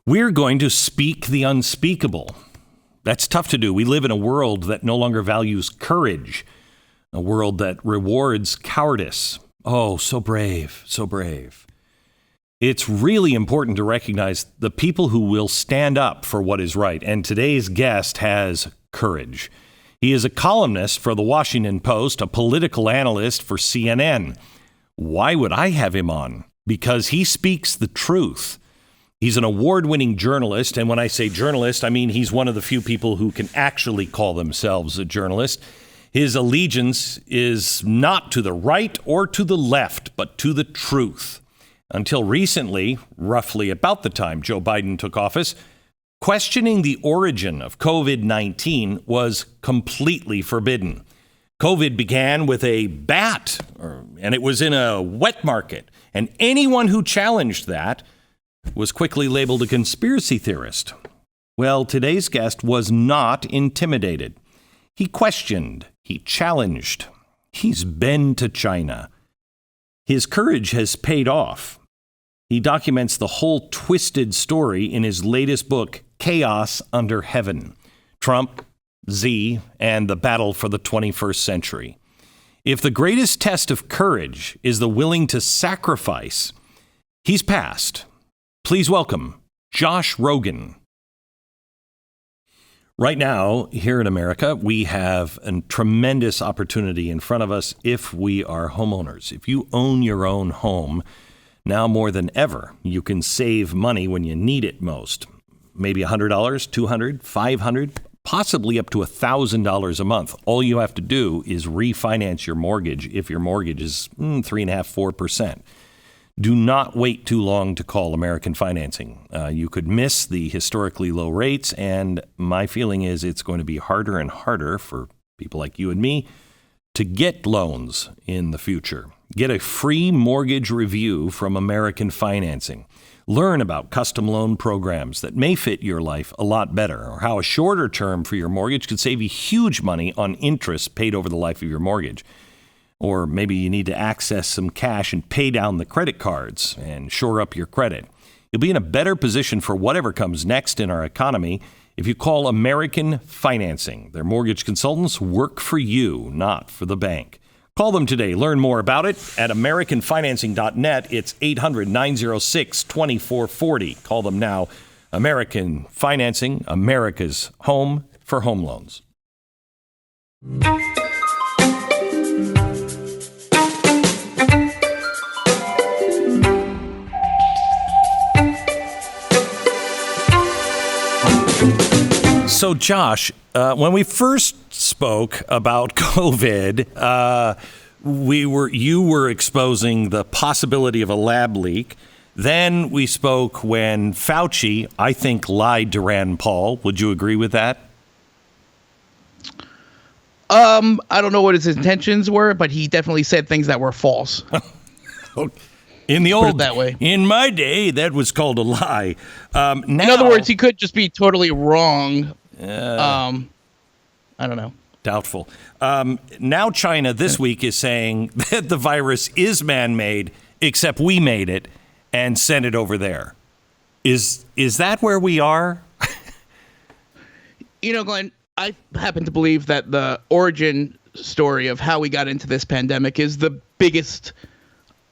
We're going to speak the unspeakable. That's tough to do. We live in a world that no longer values courage, a world that rewards cowardice. Oh, so brave, so brave. It's really important to recognize the people who will stand up for what is right. And today's guest has courage. He is a columnist for the Washington Post, a political analyst for CNN. Why would I have him on? Because he speaks the truth. He's an award-winning journalist, and when I say journalist, I mean he's one of the few people who can actually call themselves a journalist. His allegiance is not to the right or to the left, but to the truth. Until recently, roughly about the time Joe Biden took office, questioning the origin of COVID-19 was completely forbidden. COVID began with a bat, and it was in a wet market, and anyone who challenged that was quickly labeled a conspiracy theorist. Well, today's guest was not intimidated. He questioned, he challenged, he's been to China. His courage has paid off. He documents the whole twisted story in his latest book, Chaos Under Heaven, Trump, Xi, and the Battle for the 21st Century. If the greatest test of courage is the willing to sacrifice, he's passed. Please welcome Josh Rogin. Right now, here in America, we have a tremendous opportunity in front of us if we are homeowners. If you own your own home, now more than ever, you can save money when you need it most. Maybe $100, $200, $500, possibly up to $1,000 a month. All you have to do is refinance your mortgage if your mortgage is 3.5%, 4%. Do not wait too long to call American Financing. You could miss the historically low rates, and my feeling is it's going to be harder and harder for people like you and me to get loans in the future. Get a free mortgage review from American Financing. Learn about custom loan programs that may fit your life a lot better, or how a shorter term for your mortgage could save you huge money on interest paid over the life of your mortgage. Or maybe you need to access some cash and pay down the credit cards and shore up your credit. You'll be in a better position for whatever comes next in our economy if you call American Financing. Their mortgage consultants work for you, not for the bank. Call them today. Learn more about it at AmericanFinancing.net. It's 800-906-2440. Call them now. American Financing, America's home for home loans. So, Josh, when we first spoke about COVID, you were exposing the possibility of a lab leak. Then we spoke when Fauci, I think, lied to Rand Paul. Would you agree with that? I don't know what his intentions were, but he definitely said things that were false. Put it that way. In my day, that was called a lie. In other words, he could just be totally wrong. I don't know. Doubtful. Now China this week is saying that the virus is man-made, except we made it and sent it over there. Is that where we are? Glenn, I happen to believe that the origin story of how we got into this pandemic is the biggest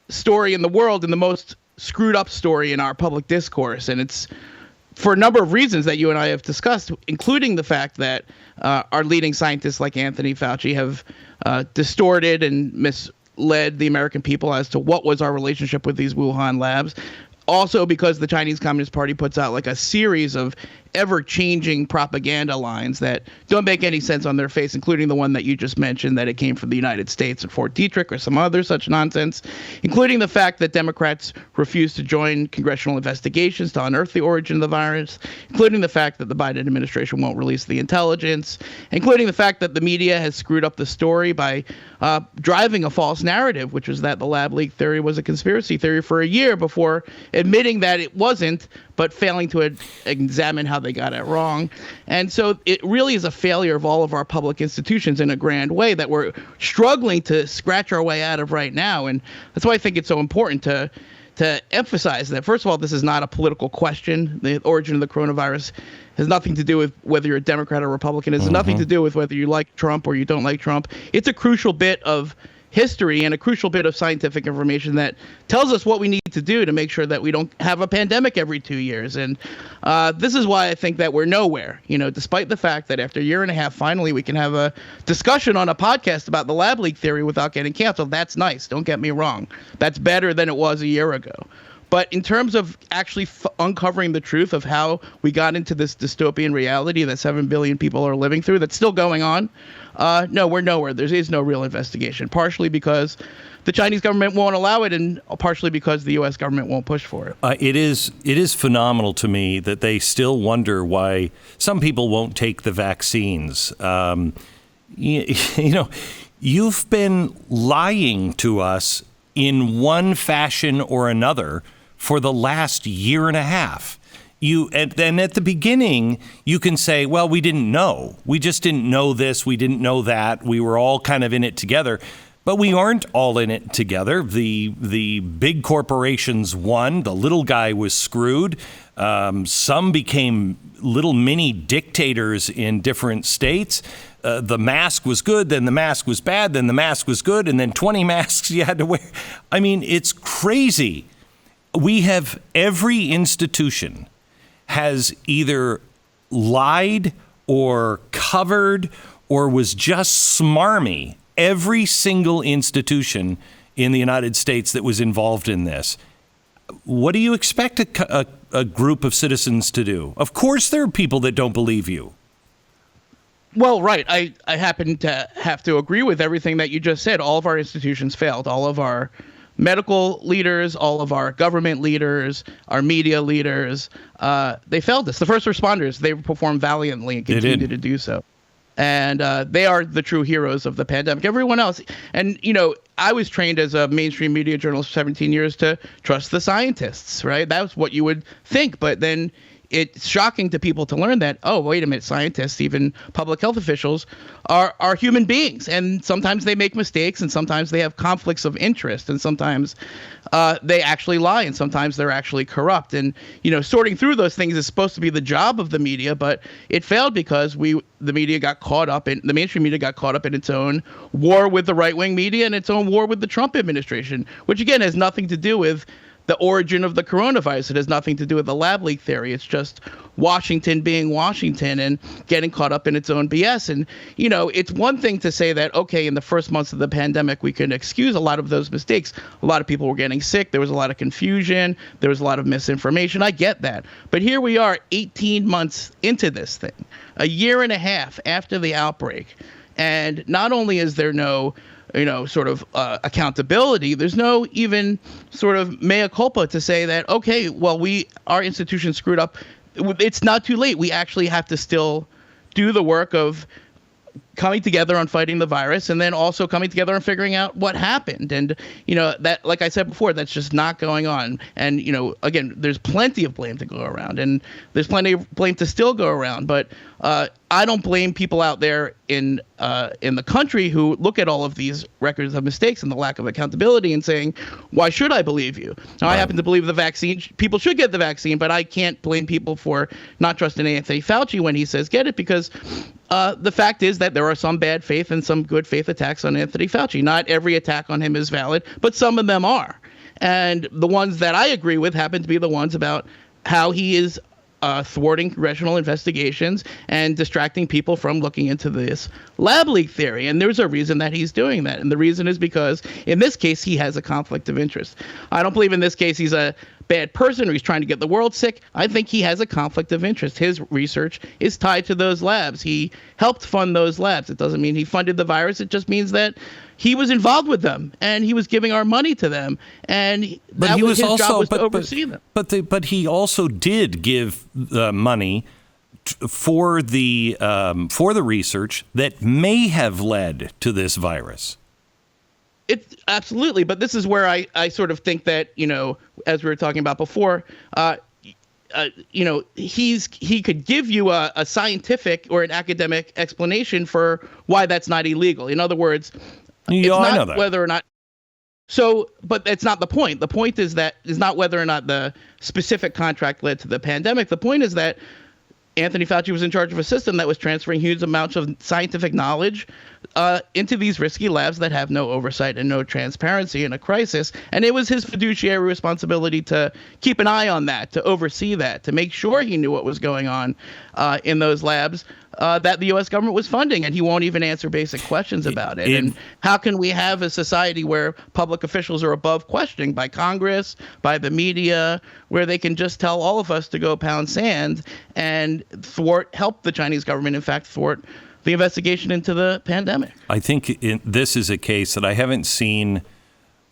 story in the world and the most screwed up story in our public discourse. And it's for a number of reasons that you and I have discussed, including the fact that our leading scientists like Anthony Fauci have distorted and misled the American people as to what was our relationship with these Wuhan labs. Also because the Chinese Communist Party puts out like a series of ever-changing propaganda lines that don't make any sense on their face, including the one that you just mentioned, that it came from the United States and Fort Detrick or some other such nonsense, including the fact that Democrats refuse to join congressional investigations to unearth the origin of the virus, including the fact that the Biden administration won't release the intelligence, including the fact that the media has screwed up the story by driving a false narrative, which was that the lab leak theory was a conspiracy theory for a year before admitting that it wasn't, but failing to examine how they got it wrong. And so it really is a failure of all of our public institutions in a grand way that we're struggling to scratch our way out of right now. And that's why I think it's so important to to emphasize that, first of all, this is not a political question. The origin of the coronavirus has nothing to do with whether you're a Democrat or Republican. It has nothing to do with whether you like Trump or you don't like Trump. It's a crucial bit of history and a crucial bit of scientific information that tells us what we need to do to make sure that we don't have a pandemic every 2 years. And this is why I think that we're nowhere, despite the fact that after a year and a half, finally, we can have a discussion on a podcast about the lab leak theory without getting canceled. That's nice. Don't get me wrong. That's better than it was a year ago. But in terms of actually uncovering the truth of how we got into this dystopian reality that 7 billion people are living through, that's still going on, no, we're nowhere. There is no real investigation, partially because the Chinese government won't allow it and partially because the U.S. government won't push for it. It is phenomenal to me that they still wonder why some people won't take the vaccines. You've been lying to us in one fashion or another for the last year and a half. And at the beginning, you can say, well, we didn't know. We just didn't know this. We didn't know that. We were all kind of in it together. But we aren't all in it together. The big corporations won. The little guy was screwed. Some became little mini dictators in different states. The mask was good, then the mask was bad, then the mask was good, and then 20 masks you had to wear. I mean, it's crazy. Every institution has either lied or covered or was just smarmy. Every single institution in the United States that was involved in this. What do you expect a group of citizens to do? Of course, there are people that don't believe you. Well, right. I happen to have to agree with everything that you just said. All of our institutions failed. All of our medical leaders, all of our government leaders, our media leaders, they failed us. The first responders, they performed valiantly and continue to do so. And they are the true heroes of the pandemic. Everyone else. And, I was trained as a mainstream media journalist for 17 years to trust the scientists, right? That's what you would think. But then it's shocking to people to learn that, oh, wait a minute, scientists, even public health officials, are human beings. And sometimes they make mistakes, and sometimes they have conflicts of interest, and sometimes they actually lie, and sometimes they're actually corrupt. And, sorting through those things is supposed to be the job of the media, but it failed because the mainstream media got caught up in its own war with the right-wing media and its own war with the Trump administration, which, again, has nothing to do with the origin of the coronavirus. It has nothing to do with the lab leak theory. It's just Washington being Washington and getting caught up in its own BS. And, it's one thing to say that, okay, in the first months of the pandemic, we can excuse a lot of those mistakes. A lot of people were getting sick. There was a lot of confusion. There was a lot of misinformation. I get that. But here we are 18 months into this thing, a year and a half after the outbreak. And not only is there no sort of accountability, there's no even sort of mea culpa to say that, okay, well, our institution screwed up. It's not too late. We actually have to still do the work of coming together on fighting the virus and then also coming together and figuring out what happened. And, that, like I said before, that's just not going on. And, again, there's plenty of blame to go around and there's plenty of blame to still go around. But I don't blame people out there in the country who look at all of these records of mistakes and the lack of accountability and saying, why should I believe you? Now, I happen to believe the vaccine, people should get the vaccine, but I can't blame people for not trusting Anthony Fauci when he says get it, because the fact is that there are some bad faith and some good faith attacks on Anthony Fauci. Not every attack on him is valid, but some of them are. And the ones that I agree with happen to be the ones about how he is thwarting congressional investigations and distracting people from looking into this lab leak theory. And there's a reason that he's doing that. And the reason is because in this case, he has a conflict of interest. I don't believe in this case he's a bad person or he's trying to get the world sick. I think he has a conflict of interest. His research is tied to those labs. He helped fund those labs. It doesn't mean he funded the virus. It just means that he was involved with them and he was giving our money to them. And his job was to oversee them. But he also did give money for the research that may have led to this virus. Absolutely. But this is where I sort of think that, as we were talking about before, he could give you a scientific or an academic explanation for why that's not illegal. In other words, it's not whether or not So, but that's not the point. The point is not whether or not the specific contract led to the pandemic. The point is that Anthony Fauci was in charge of a system that was transferring huge amounts of scientific knowledge into these risky labs that have no oversight and no transparency in a crisis. And it was his fiduciary responsibility to keep an eye on that, to oversee that, to make sure he knew what was going on in those labs that the U.S. government was funding. And he won't even answer basic questions about it. And how can we have a society where public officials are above questioning by Congress, by the media, where they can just tell all of us to go pound sand and help the Chinese government, in fact, thwart the investigation into the pandemic? I think this is a case that I haven't seen.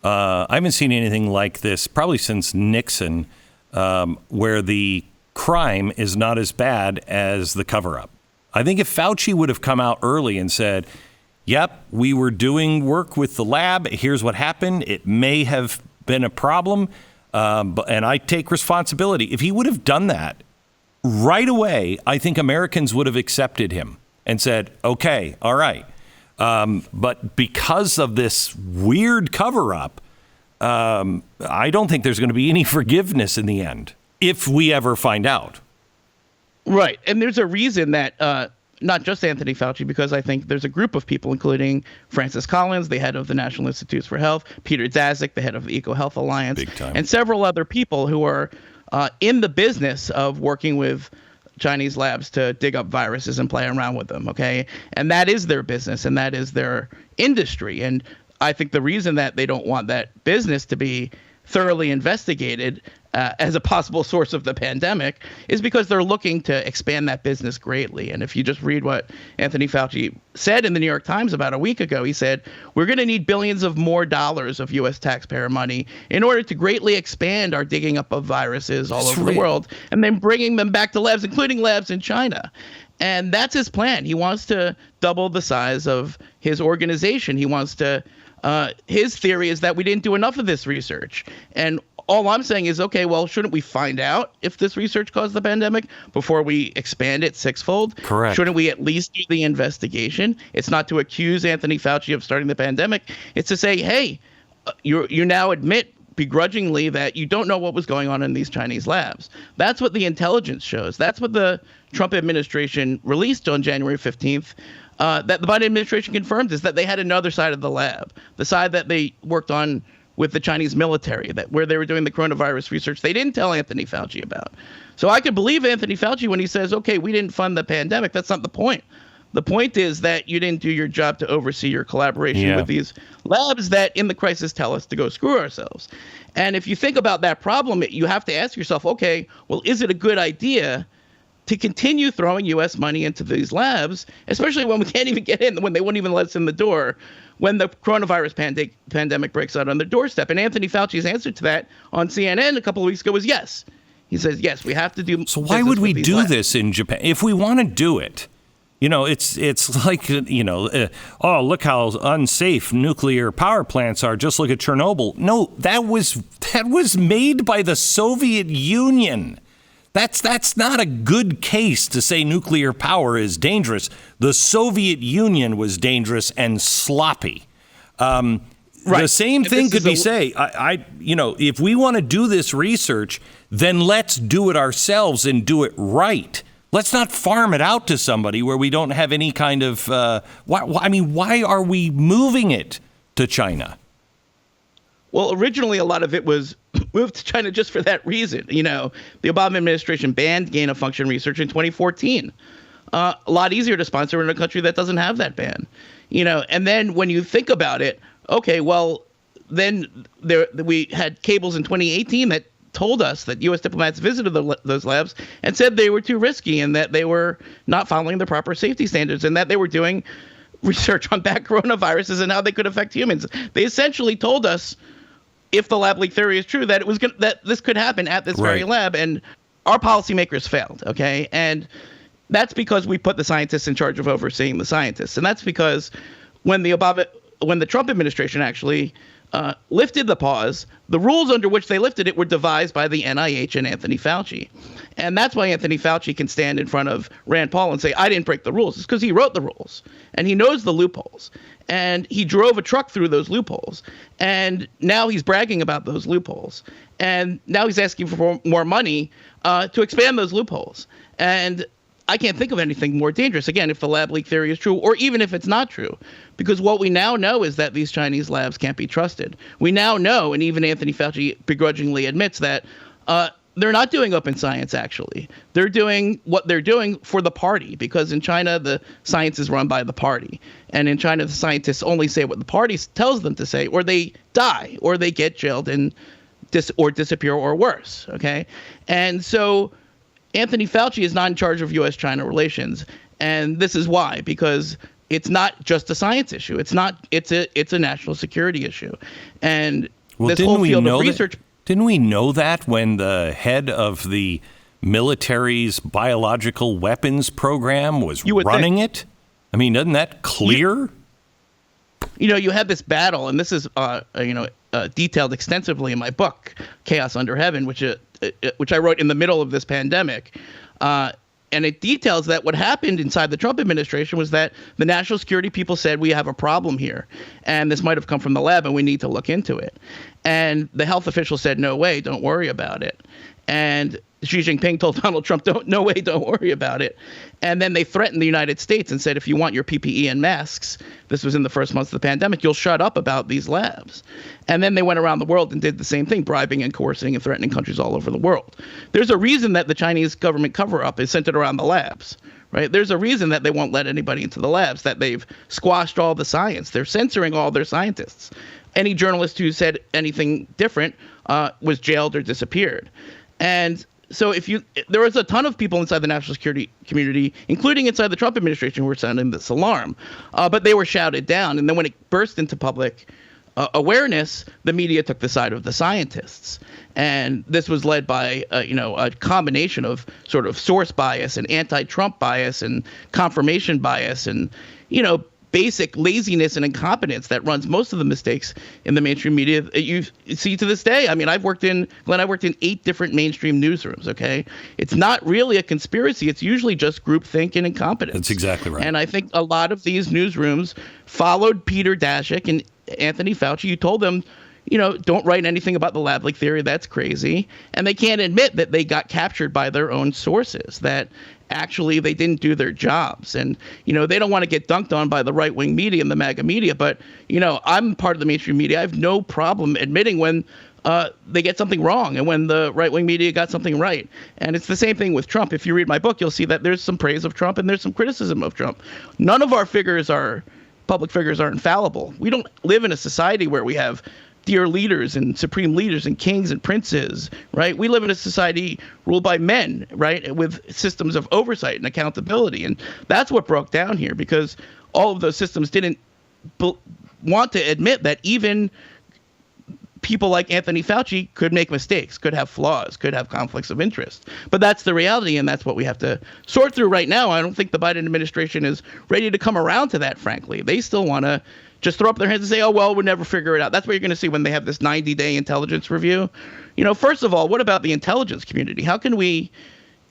I haven't seen anything like this probably since Nixon, where the crime is not as bad as the cover-up. I think if Fauci would have come out early and said, yep, we were doing work with the lab, here's what happened, it may have been a problem, and I take responsibility. If he would have done that right away, I think Americans would have accepted him and said, okay, all right. But because of this weird cover-up, I don't think there's going to be any forgiveness in the end, if we ever find out. Right. And there's a reason that not just Anthony Fauci, because I think there's a group of people, including Francis Collins, the head of the National Institutes for Health, Peter Daszak, the head of the EcoHealth Alliance, and several other people who are in the business of working with Chinese labs to dig up viruses and play around with them. OK, and that is their business and that is their industry. And I think the reason that they don't want that business to be thoroughly investigated as a possible source of the pandemic is because they're looking to expand that business greatly. And if you just read what Anthony Fauci said in the New York Times about a week ago, he said, we're going to need billions of more dollars of U.S. taxpayer money in order to greatly expand our digging up of viruses all over the world and then bringing them back to labs, including labs in China. And that's his plan. He wants to double the size of his organization. He wants to his theory is that we didn't do enough of this research. And all I'm saying is, okay, well, shouldn't we find out if this research caused the pandemic before we expand it sixfold? Correct. Shouldn't we at least do the investigation? It's not to accuse Anthony Fauci of starting the pandemic. It's to say, hey, you now admit begrudgingly that you don't know what was going on in these Chinese labs. That's what the intelligence shows. That's what the Trump administration released on January 15th. That the Biden administration confirmed is that they had another side of the lab, the side that they worked on with the Chinese military, that where they were doing the coronavirus research they didn't tell Anthony Fauci about. So I could believe Anthony Fauci when he says, okay, we didn't fund the pandemic. That's not the point. The point is that you didn't do your job to oversee your collaboration with these labs that in the crisis tell us to go screw ourselves. And if you think about that problem, you have to ask yourself, okay, well, is it a good idea to continue throwing U.S. money into these labs, especially when we can't even get in, when they won't even let us in the door, when the coronavirus pandemic breaks out on their doorstep? And Anthony Fauci's answer to that on CNN a couple of weeks ago was yes. He says, yes, we have to do. So why would we do this in Japan? If we want to do it, you know, it's like, you know, oh, look how unsafe nuclear power plants are. Just look at Chernobyl. No, that was made by the Soviet Union. That's not a good case to say nuclear power is dangerous. The Soviet Union was dangerous and sloppy. Right. The same thing could be said. You know, if we want to do this research, then let's do it ourselves and do it right. Let's not farm it out to somebody where we don't have any kind of. Why are we moving it to China? Well, originally, a lot of it was moved to China just for that reason. You know, the Obama administration banned gain-of-function research in 2014. A lot easier to sponsor in a country that doesn't have that ban. You know, and then when you think about it, okay, well, then we had cables in 2018 that told us that U.S. diplomats visited those labs and said they were too risky and that they were not following the proper safety standards and that they were doing research on bad coronaviruses and how they could affect humans. They essentially told us, if the lab leak theory is true, that that this could happen at this very lab, and our policymakers failed. Okay, and that's because we put the scientists in charge of overseeing the scientists, and that's because when the Trump administration actually lifted the pause. The rules under which they lifted it were devised by the NIH and Anthony Fauci. And that's why Anthony Fauci can stand in front of Rand Paul and say, I didn't break the rules. It's because he wrote the rules and he knows the loopholes. And he drove a truck through those loopholes. And now he's bragging about those loopholes. And now he's asking for more money to expand those loopholes. And I can't think of anything more dangerous, again, if the lab leak theory is true, or even if it's not true, because what we now know is that these Chinese labs can't be trusted. We now know, and even Anthony Fauci begrudgingly admits that they're not doing open science, actually. They're doing what they're doing for the party, because in China, the science is run by the party. And in China, the scientists only say what the party tells them to say, or they die, or they get jailed and disappear, or worse, okay? And so Anthony Fauci is not in charge of U.S.-China relations, and this is why, because it's not just a science issue. It's a national security issue, and this whole field of research. Didn't we know that when the head of the military's biological weapons program was running it? I mean, isn't that clear? You had this battle, and this is detailed extensively in my book, Chaos Under Heaven, which I wrote in the middle of this pandemic. And it details that what happened inside the Trump administration was that the national security people said, we have a problem here, and this might have come from the lab, and we need to look into it. And the health officials said, no way, don't worry about it. And Xi Jinping told Donald Trump, no way, don't worry about it. And then they threatened the United States and said, if you want your PPE and masks, this was in the first months of the pandemic, you'll shut up about these labs. And then they went around the world and did the same thing, bribing and coercing and threatening countries all over the world. There's a reason that the Chinese government cover-up is centered around the labs, right? There's a reason that they won't let anybody into the labs, that they've squashed all the science. They're censoring all their scientists. Any journalist who said anything different was jailed or disappeared. And so there was a ton of people inside the national security community, including inside the Trump administration, who were sounding this alarm, but they were shouted down. And then when it burst into public awareness, the media took the side of the scientists. And this was led by, a combination of sort of source bias and anti-Trump bias and confirmation bias and, basic laziness and incompetence that runs most of the mistakes in the mainstream media you see to this day. I mean, I worked in 8 different mainstream newsrooms, okay? It's not really a conspiracy. It's usually just groupthink and incompetence. That's exactly right. And I think a lot of these newsrooms followed Peter Daszak and Anthony Fauci. You told them, don't write anything about the lab leak theory. That's crazy. And they can't admit that they got captured by their own sources, that actually they didn't do their jobs. And, they don't want to get dunked on by the right-wing media and the MAGA media. But, I'm part of the mainstream media. I have no problem admitting when they get something wrong and when the right-wing media got something right. And it's the same thing with Trump. If you read my book, you'll see that there's some praise of Trump and there's some criticism of Trump. None of our public figures are infallible. We don't live in a society where we have dear leaders and supreme leaders and kings and princes, right? We live in a society ruled by men, right, with systems of oversight and accountability. And that's what broke down here, because all of those systems didn't want to admit that even people like Anthony Fauci could make mistakes, could have flaws, could have conflicts of interest. But that's the reality, and that's what we have to sort through right now. I don't think the Biden administration is ready to come around to that, frankly. They still want to just throw up their hands and say, oh, well, we'll never figure it out. That's what you're going to see when they have this 90-day intelligence review. First of all, what about the intelligence community? How can we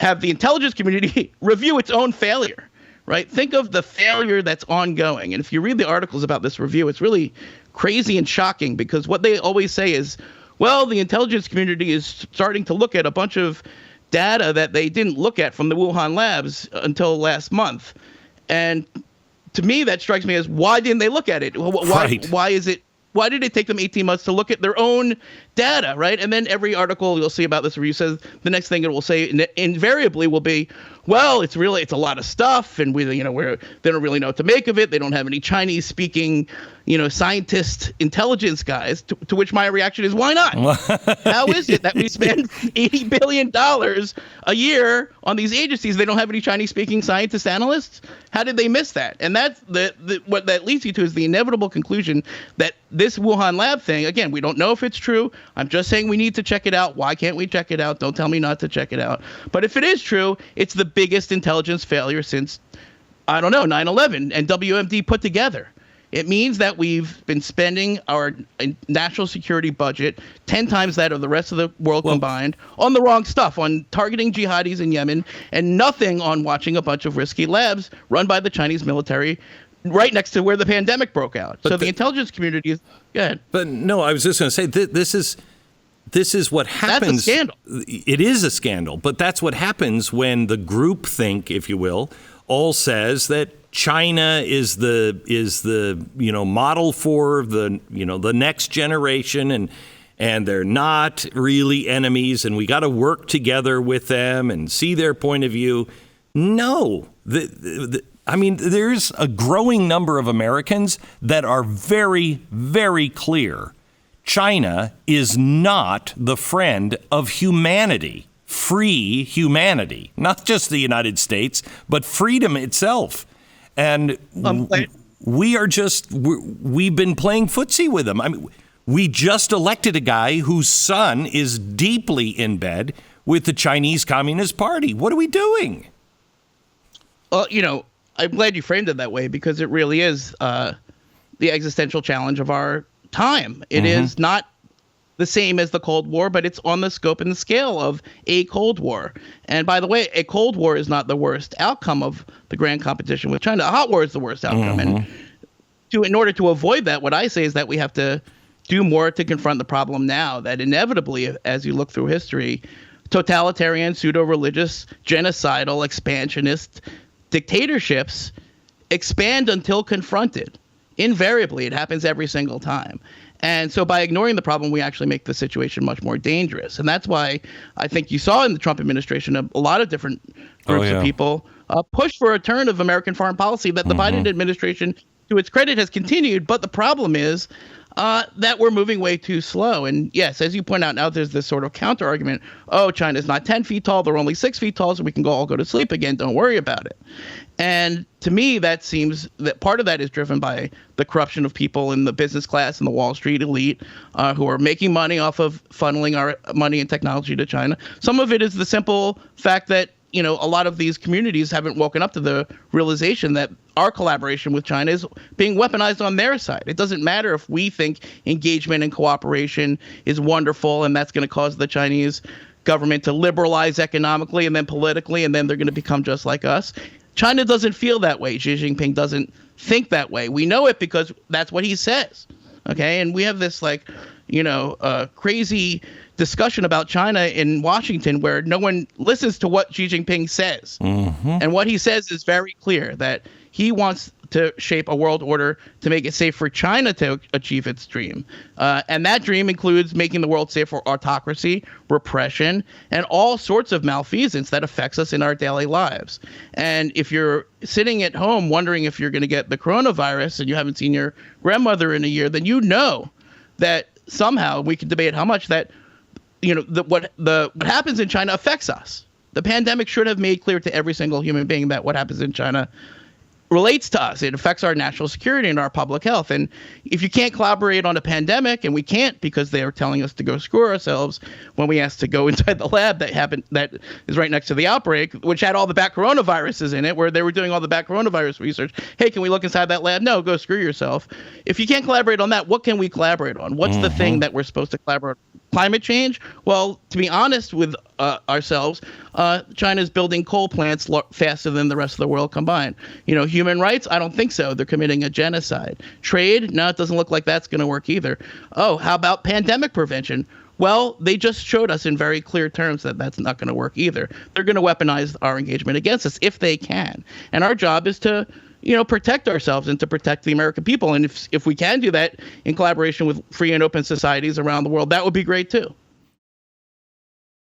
have the intelligence community review its own failure, right? Think of the failure that's ongoing. And if you read the articles about this review, it's really crazy and shocking, because what they always say is, well, the intelligence community is starting to look at a bunch of data that they didn't look at from the Wuhan labs until last month. And to me, that strikes me as, why didn't they look at it? Why did it take them 18 months to look at their own data, right? And then every article you'll see about this review says the next thing it will say invariably will be, well, it's a lot of stuff, and they don't really know what to make of it. They don't have any Chinese speaking, scientist intelligence guys, to which my reaction is, why not? How is it that we spend $80 billion a year on these agencies? They don't have any Chinese speaking scientist analysts? How did they miss that? And that's what that leads you to is the inevitable conclusion that this Wuhan lab thing, again, we don't know if it's true. I'm just saying we need to check it out. Why can't we check it out? Don't tell me not to check it out. But if it is true, it's the biggest intelligence failure since, 9/11 and WMD put together. It means that we've been spending our national security budget 10 times that of the rest of the world combined on the wrong stuff, on targeting jihadis in Yemen, and nothing on watching a bunch of risky labs run by the Chinese military right next to where the pandemic broke out. So the intelligence community is good. But no, I was just going to say this is what happens. That's a scandal. It is a scandal, but that's what happens when the groupthink, if you will, all says that China is the model for the next generation, and they're not really enemies, and we got to work together with them and see their point of view. No, I mean, there's a growing number of Americans that are very, very clear. China is not the friend of humanity, free humanity, not just the United States, but freedom itself. And we've been playing footsie with them. I mean, we just elected a guy whose son is deeply in bed with the Chinese Communist Party. What are we doing? Well, I'm glad you framed it that way, because it really is the existential challenge of our time. It is not the same as the Cold War, but it's on the scope and the scale of a Cold War. And by the way, a Cold War is not the worst outcome of the grand competition with China. A hot war is the worst outcome. And in order to avoid that, what I say is that we have to do more to confront the problem now, that inevitably, as you look through history, totalitarian, pseudo-religious, genocidal, expansionist dictatorships expand until confronted. Invariably, it happens every single time. And so by ignoring the problem, we actually make the situation much more dangerous. And that's why I think you saw in the Trump administration a lot of different groups of people push for a turn of American foreign policy that the Biden administration, to its credit, has continued. But the problem is that we're moving way too slow. And yes, as you point out, now there's this sort of counter argument. Oh, China's not 10 feet tall. They're only 6 feet tall, so we can all go to sleep again. Don't worry about it. And to me, that seems that part of that is driven by the corruption of people in the business class and the Wall Street elite who are making money off of funneling our money and technology to China. Some of it is the simple fact that, a lot of these communities haven't woken up to the realization that our collaboration with China is being weaponized on their side. It doesn't matter if we think engagement and cooperation is wonderful and that's going to cause the Chinese government to liberalize economically and then politically, and then they're going to become just like us. China doesn't feel that way. Xi Jinping doesn't think that way. We know it because that's what he says. Okay. And we have this crazy discussion about China in Washington where no one listens to what Xi Jinping says. And what he says is very clear, that he wants to shape a world order to make it safe for China to achieve its dream. And that dream includes making the world safe for autocracy, repression, and all sorts of malfeasance that affects us in our daily lives. And if you're sitting at home wondering if you're going to get the coronavirus and you haven't seen your grandmother in a year, then you know that somehow, we can debate how much, that what happens in China affects us. The pandemic should have made clear to every single human being that what happens in China relates to us. It affects our national security and our public health. And if you can't collaborate on a pandemic, and we can't because they are telling us to go screw ourselves when we asked to go inside the lab that is right next to the outbreak, which had all the bat coronaviruses in it, where they were doing all the bat coronavirus research. Hey, can we look inside that lab? No, go screw yourself. If you can't collaborate on that, what can we collaborate on? What's the thing that we're supposed to collaborate on? Climate change? Well, to be honest with ourselves, China's building coal plants faster than the rest of the world combined. Human rights? I don't think so. They're committing a genocide. Trade? No, it doesn't look like that's going to work either. Oh, how about pandemic prevention? Well, they just showed us in very clear terms that that's not going to work either. They're going to weaponize our engagement against us if they can. And our job is to protect ourselves and to protect the American people. And if we can do that in collaboration with free and open societies around the world, that would be great too.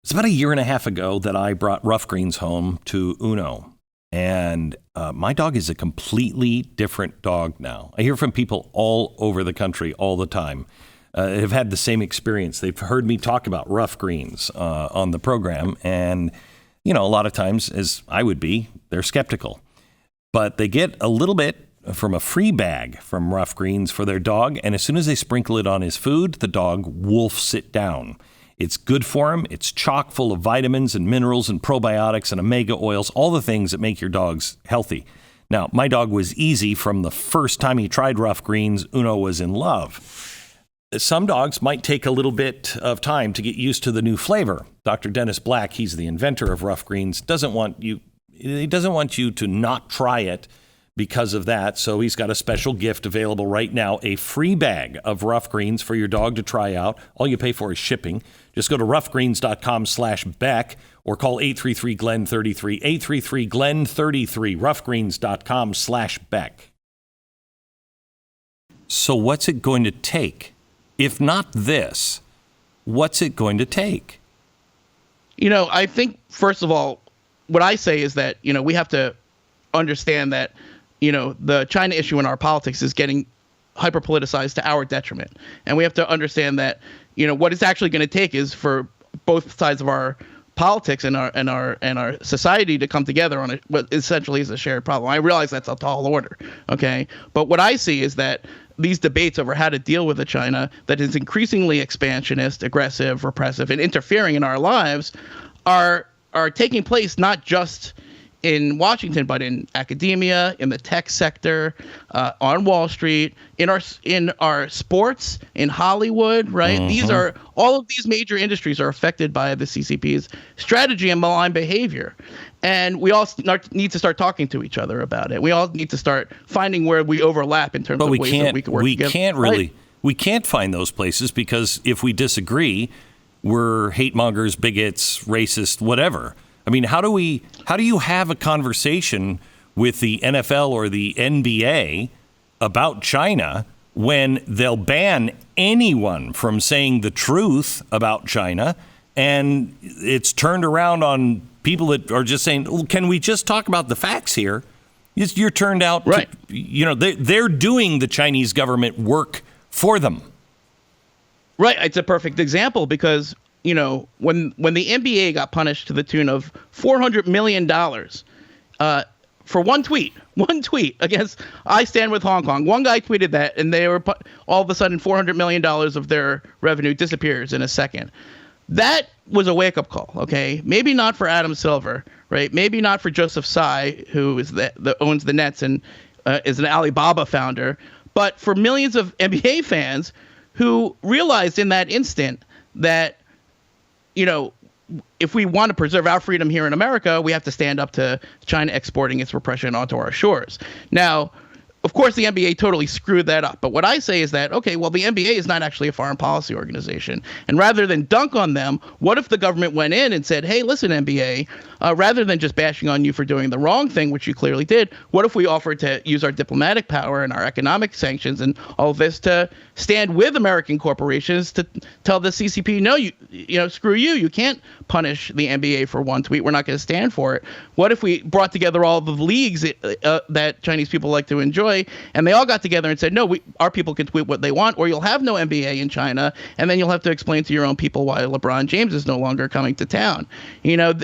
It's about a year and a half ago that I brought Rough Greens home to Uno. And my dog is a completely different dog now. I hear from people all over the country all the time have had the same experience. They've heard me talk about Rough Greens on the program. And, a lot of times, as I would be, they're skeptical. But they get a little bit from a free bag from Rough Greens for their dog. And as soon as they sprinkle it on his food, the dog wolfs it down. It's good for him. It's chock full of vitamins and minerals and probiotics and omega oils, all the things that make your dogs healthy. Now, my dog was easy from the first time he tried rough greens. Uno was in love. Some dogs might take a little bit of time to get used to the new flavor. Dr. Dennis Black, he's the inventor of rough greens, doesn't want you to not try it because of that. So he's got a special gift available right now, a free bag of rough greens for your dog to try out. All you pay for is shipping. Just go to roughgreens.com/Beck or call 833-GLEN-33, 833-GLEN-33, roughgreens.com/Beck. So what's it going to take? If not this, what's it going to take? I think, first of all, what I say is that, we have to understand that, the China issue in our politics is getting hyper-politicized to our detriment. And we have to understand that, what it's actually going to take is for both sides of our politics and our society to come together on what essentially is a shared problem. I realize that's a tall order, okay? But what I see is that these debates over how to deal with a China that is increasingly expansionist, aggressive, repressive, and interfering in our lives are taking place not just in Washington, but in academia, in the tech sector, on Wall Street, in our sports, in Hollywood, right? Uh-huh. All of these major industries are affected by the CCP's strategy and malign behavior. And we all need to start talking to each other about it. We all need to start finding where we overlap in terms of ways that we can work together. We can't find those places because if we disagree, we're hate mongers, bigots, racist, whatever. I mean, how do you have a conversation with the NFL or the NBA about China when they'll ban anyone from saying the truth about China, and it's turned around on people that are just saying, well, can we just talk about the facts here? You're turned out, right. They're doing the Chinese government work for them. Right. It's a perfect example because, when the NBA got punished to the tune of $400 million for one tweet against I Stand With Hong Kong. One guy tweeted that, and they were all of a sudden $400 million of their revenue disappears in a second. That was a wake-up call, okay? Maybe not for Adam Silver, right? Maybe not for Joseph Tsai, who is owns the Nets and is an Alibaba founder, but for millions of NBA fans who realized in that instant that, if we want to preserve our freedom here in America, we have to stand up to China exporting its repression onto our shores. Now, of course, the NBA totally screwed that up. But what I say is that, okay, well, the NBA is not actually a foreign policy organization. And rather than dunk on them, what if the government went in and said, hey, listen, NBA, rather than just bashing on you for doing the wrong thing, which you clearly did, what if we offered to use our diplomatic power and our economic sanctions and all of this to stand with American corporations to tell the CCP, no, screw you. You can't punish the NBA for one tweet. We're not going to stand for it. What if we brought together all the leagues that Chinese people like to enjoy, and they all got together and said, no, our people can tweet what they want, or you'll have no NBA in China, and then you'll have to explain to your own people why LeBron James is no longer coming to town.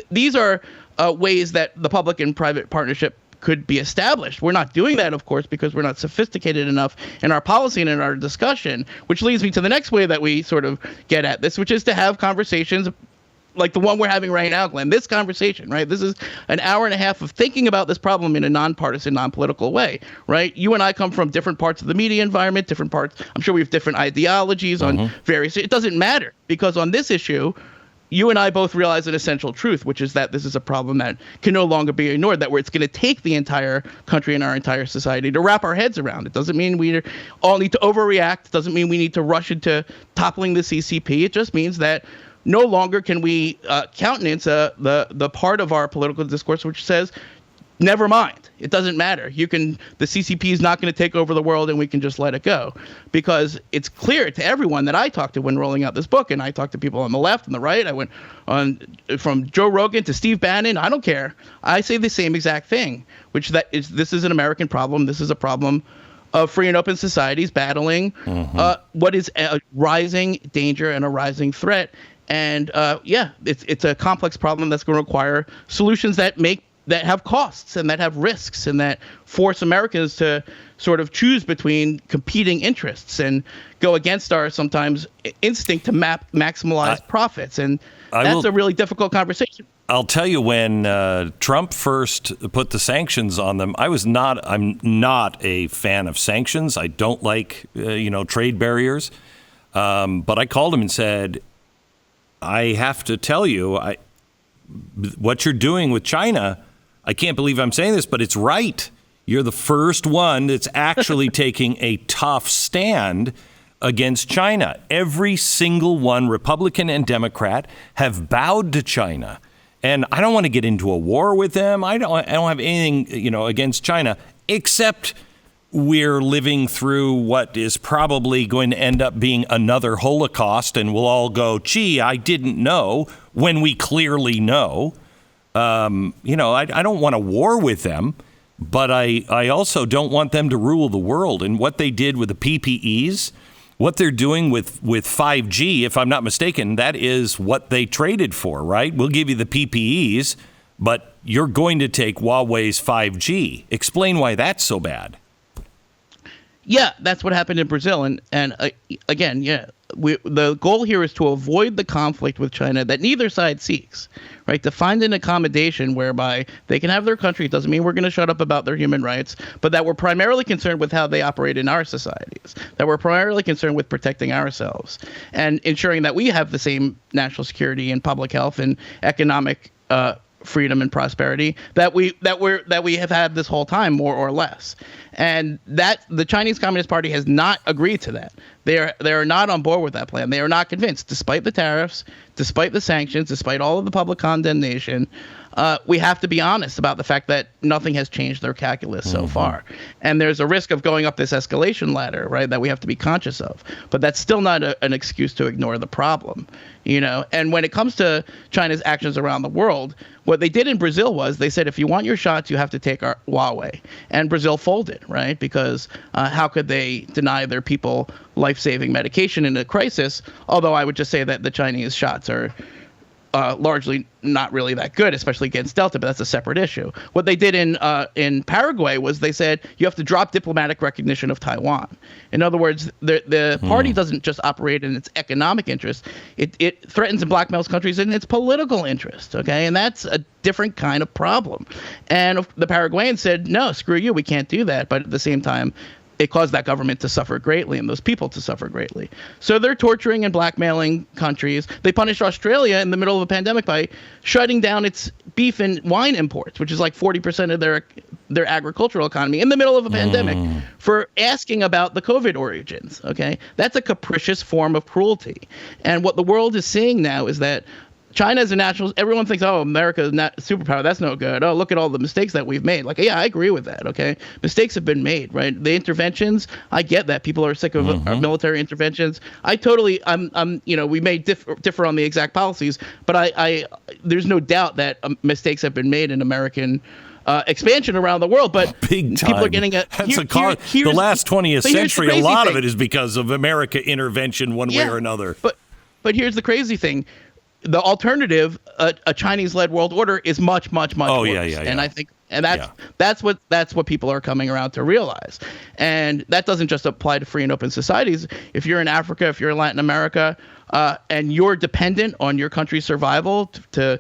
These are ways that the public and private partnership could be established. We're not doing that, of course, because we're not sophisticated enough in our policy and in our discussion, which leads me to the next way that we sort of get at this, which is to have conversations like the one we're having right now, Glenn. This conversation, right? This is an hour and a half of thinking about this problem in a nonpartisan, non-political way, right? You and I come from different parts of the media environment, different parts. I'm sure we have different ideologies on various. It doesn't matter, because on this issue, you and I both realize an essential truth, which is that this is a problem that can no longer be ignored, that it's going to take the entire country and our entire society to wrap our heads around. It doesn't mean we all need to overreact. It doesn't mean we need to rush into toppling the CCP. It just means that no longer can we countenance the part of our political discourse which says, never mind, it doesn't matter. The CCP is not going to take over the world, and we can just let it go. Because it's clear to everyone that I talked to when rolling out this book, and I talked to people on the left and the right. I went on from Joe Rogan to Steve Bannon. I don't care. I say the same exact thing, this is an American problem. This is a problem of free and open societies battling what is a rising danger and a rising threat. And it's a complex problem that's going to require solutions that have costs and that have risks and that force Americans to sort of choose between competing interests and go against our sometimes instinct to maximize profits. And that's a really difficult conversation. I'll tell you, when Trump first put the sanctions on them, I'm not a fan of sanctions. I don't like, trade barriers. But I called him and said, I have to tell you, what you're doing with China, I can't believe I'm saying this, but it's right. You're the first one that's actually taking a tough stand against China. Every single one, Republican and Democrat, have bowed to China. And I don't want to get into a war with them. I don't have anything, against China, except we're living through what is probably going to end up being another Holocaust, and we'll all go, gee, I didn't know, when we clearly know. I don't want a war with them, but I also don't want them to rule the world. And what they did with the PPEs, what they're doing with 5G, if I'm not mistaken, that is what they traded for, right? We'll give you the PPEs, but you're going to take Huawei's 5G. Explain why that's so bad. Yeah, that's what happened in Brazil. And again, the goal here is to avoid the conflict with China that neither side seeks, right? To find an accommodation whereby they can have their country. It doesn't mean we're going to shut up about their human rights, but that we're primarily concerned with how they operate in our societies, that we're primarily concerned with protecting ourselves and ensuring that we have the same national security and public health and economic freedom and prosperity that we have had this whole time, more or less. And that the Chinese Communist Party has not agreed to that. They are not on board with that plan. They are not convinced, despite the tariffs, despite the sanctions, despite all of the public condemnation. We have to be honest about the fact that nothing has changed their calculus so far. And there's a risk of going up this escalation ladder, right, that we have to be conscious of. But that's still not an excuse to ignore the problem, And when it comes to China's actions around the world, what they did in Brazil was they said, if you want your shots, you have to take our Huawei. And Brazil folded, right, because how could they deny their people life-saving medication in a crisis? Although I would just say that the Chinese shots are largely not really that good, especially against Delta, but that's a separate issue. What they did in Paraguay was they said you have to drop diplomatic recognition of Taiwan. In other words, the party doesn't just operate in its economic interest; it threatens and blackmails countries in its political interest. Okay, and that's a different kind of problem. And the Paraguayans said, no, screw you, we can't do that. But at the same time, it caused that government to suffer greatly and those people to suffer greatly. So they're torturing and blackmailing countries. They punished Australia in the middle of a pandemic by shutting down its beef and wine imports, which is like 40% of their agricultural economy in the middle of a pandemic, for asking about the COVID origins. Okay, that's a capricious form of cruelty. And what the world is seeing now is that China is a national. Everyone thinks, oh, America is not superpower. That's no good. Oh, look at all the mistakes that we've made. Like, yeah, I agree with that. Okay, mistakes have been made, right? The interventions, I get that. People are sick of our military interventions. We may differ on the exact policies, but there's no doubt that mistakes have been made in American expansion around the world. But big time. People are getting the last 20th century. A lot of it is because of America intervention, one way or another. But here's the crazy thing. The alternative, a Chinese-led world order, is much, much, much worse. Yeah. And I think, that's what people are coming around to realize. And that doesn't just apply to free and open societies. If you're in Africa, if you're in Latin America, and you're dependent on your country's survival to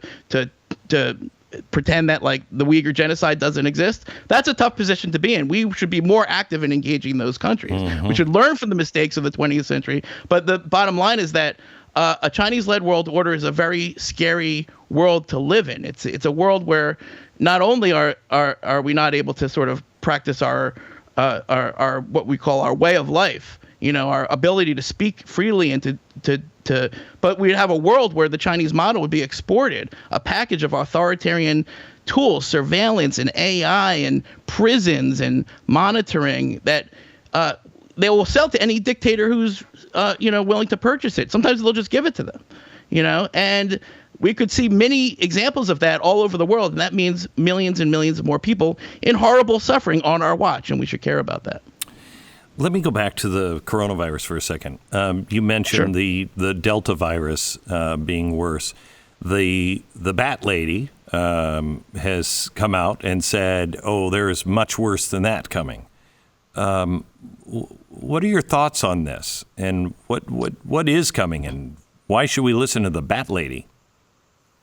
pretend that like the Uyghur genocide doesn't exist, that's a tough position to be in. We should be more active in engaging those countries. We should learn from the mistakes of the 20th century. But the bottom line is that a Chinese-led world order is a very scary world to live in. It's a world where not only are we not able to sort of practice our what we call our way of life, our ability to speak freely and but we have a world where the Chinese model would be exported, a package of authoritarian tools, surveillance and AI and prisons and monitoring that they will sell to any dictator who's willing to purchase it. Sometimes they'll just give it to them, and we could see many examples of that all over the world. And that means millions and millions of more people in horrible suffering on our watch. And we should care about that. Let me go back to the coronavirus for a second. You mentioned the Delta virus being worse. The bat lady has come out and said, oh, there is much worse than that coming. What are your thoughts on this? And what is coming? And why should we listen to the bat lady?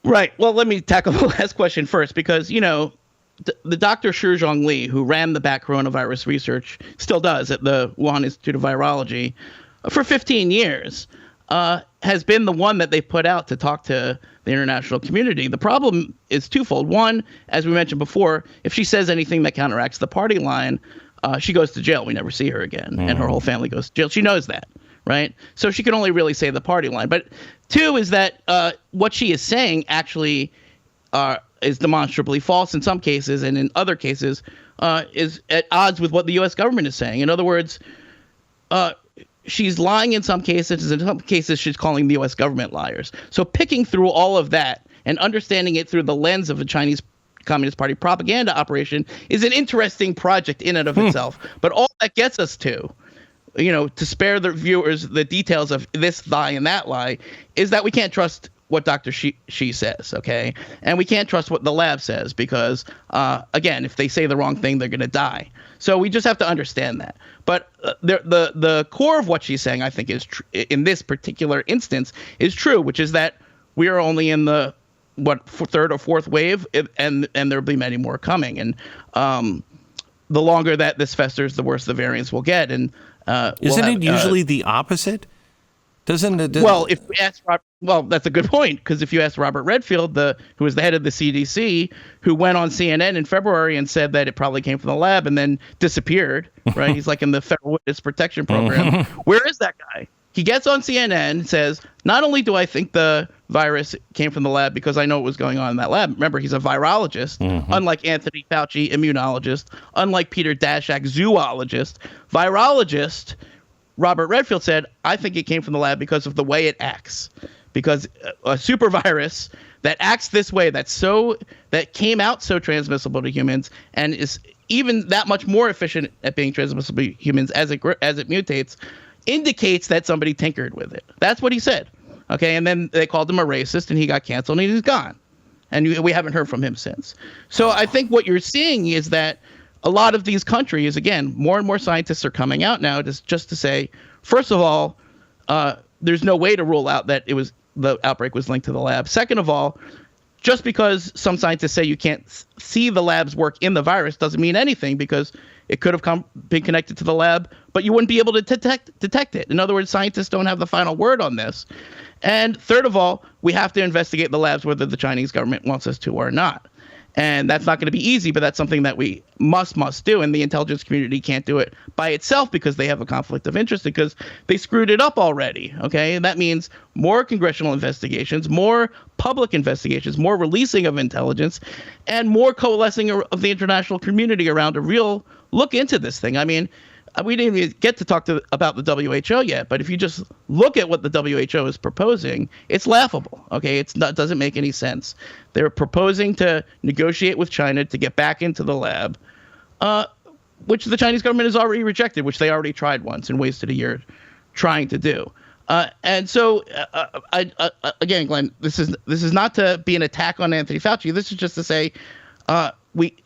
Right. Well, let me tackle the last question first, because, the Dr. Shi Zhongli, who ran the bat coronavirus research, still does at the Wuhan Institute of Virology for 15 years, has been the one that they put out to talk to the international community. The problem is twofold. One, as we mentioned before, if she says anything that counteracts the party line, she goes to jail. We never see her again, and her whole family goes to jail. She knows that, right? So she can only really say the party line. But two is that what she is saying actually is demonstrably false in some cases, and in other cases is at odds with what the U.S. government is saying. In other words, she's lying in some cases. In some cases, she's calling the U.S. government liars. So picking through all of that and understanding it through the lens of a Chinese Communist Party propaganda operation is an interesting project in and of itself. But all that gets us to spare the viewers the details of this lie and that lie, is that we can't trust what Dr. Xi says, okay? And we can't trust what the lab says because, again, if they say the wrong thing, they're going to die. So we just have to understand that. But the core of what she's saying, I think, is in this particular instance is true, which is that we are only in the third or fourth wave, and there'll be many more coming. And the longer that this festers, the worse the variants will get. And isn't it usually the opposite? Doesn't it? Well, if you ask that's a good point, because if you ask Robert Redfield, who was the head of the CDC, who went on CNN in February and said that it probably came from the lab and then disappeared, right? He's like in the Federal Witness Protection Program. Where is that guy? He gets on CNN and says, not only do I think the virus came from the lab because I know what was going on in that lab. Remember, he's a virologist, unlike Anthony Fauci, immunologist, unlike Peter Daszak, zoologist. Virologist Robert Redfield said, I think it came from the lab because of the way it acts. Because a super virus that acts this way, that came out so transmissible to humans and is even that much more efficient at being transmissible to humans as it mutates, indicates that somebody tinkered with it. That's what he said. Okay, and then they called him a racist, and he got canceled, and he's gone. And we haven't heard from him since. So I think what you're seeing is that a lot of these countries, again, more and more scientists are coming out now just to say, first of all, there's no way to rule out that the outbreak was linked to the lab. Second of all, just because some scientists say you can't see the lab's work in the virus doesn't mean anything, because it could have been connected to the lab, but you wouldn't be able to detect it. In other words, scientists don't have the final word on this. And third of all, we have to investigate the labs whether the Chinese government wants us to or not. And that's not going to be easy, but that's something that we must do. And the intelligence community can't do it by itself because they have a conflict of interest, because they screwed it up already. Okay. And that means more congressional investigations, more public investigations, more releasing of intelligence, and more coalescing of the international community around a real look into this thing. I mean, we didn't even get to talk about the WHO yet, but if you just look at what the WHO is proposing, it's laughable. Okay, it doesn't make any sense. They're proposing to negotiate with China to get back into the lab, which the Chinese government has already rejected, which they already tried once and wasted a year trying to do. And so, again, Glenn, this is not to be an attack on Anthony Fauci. This is just to say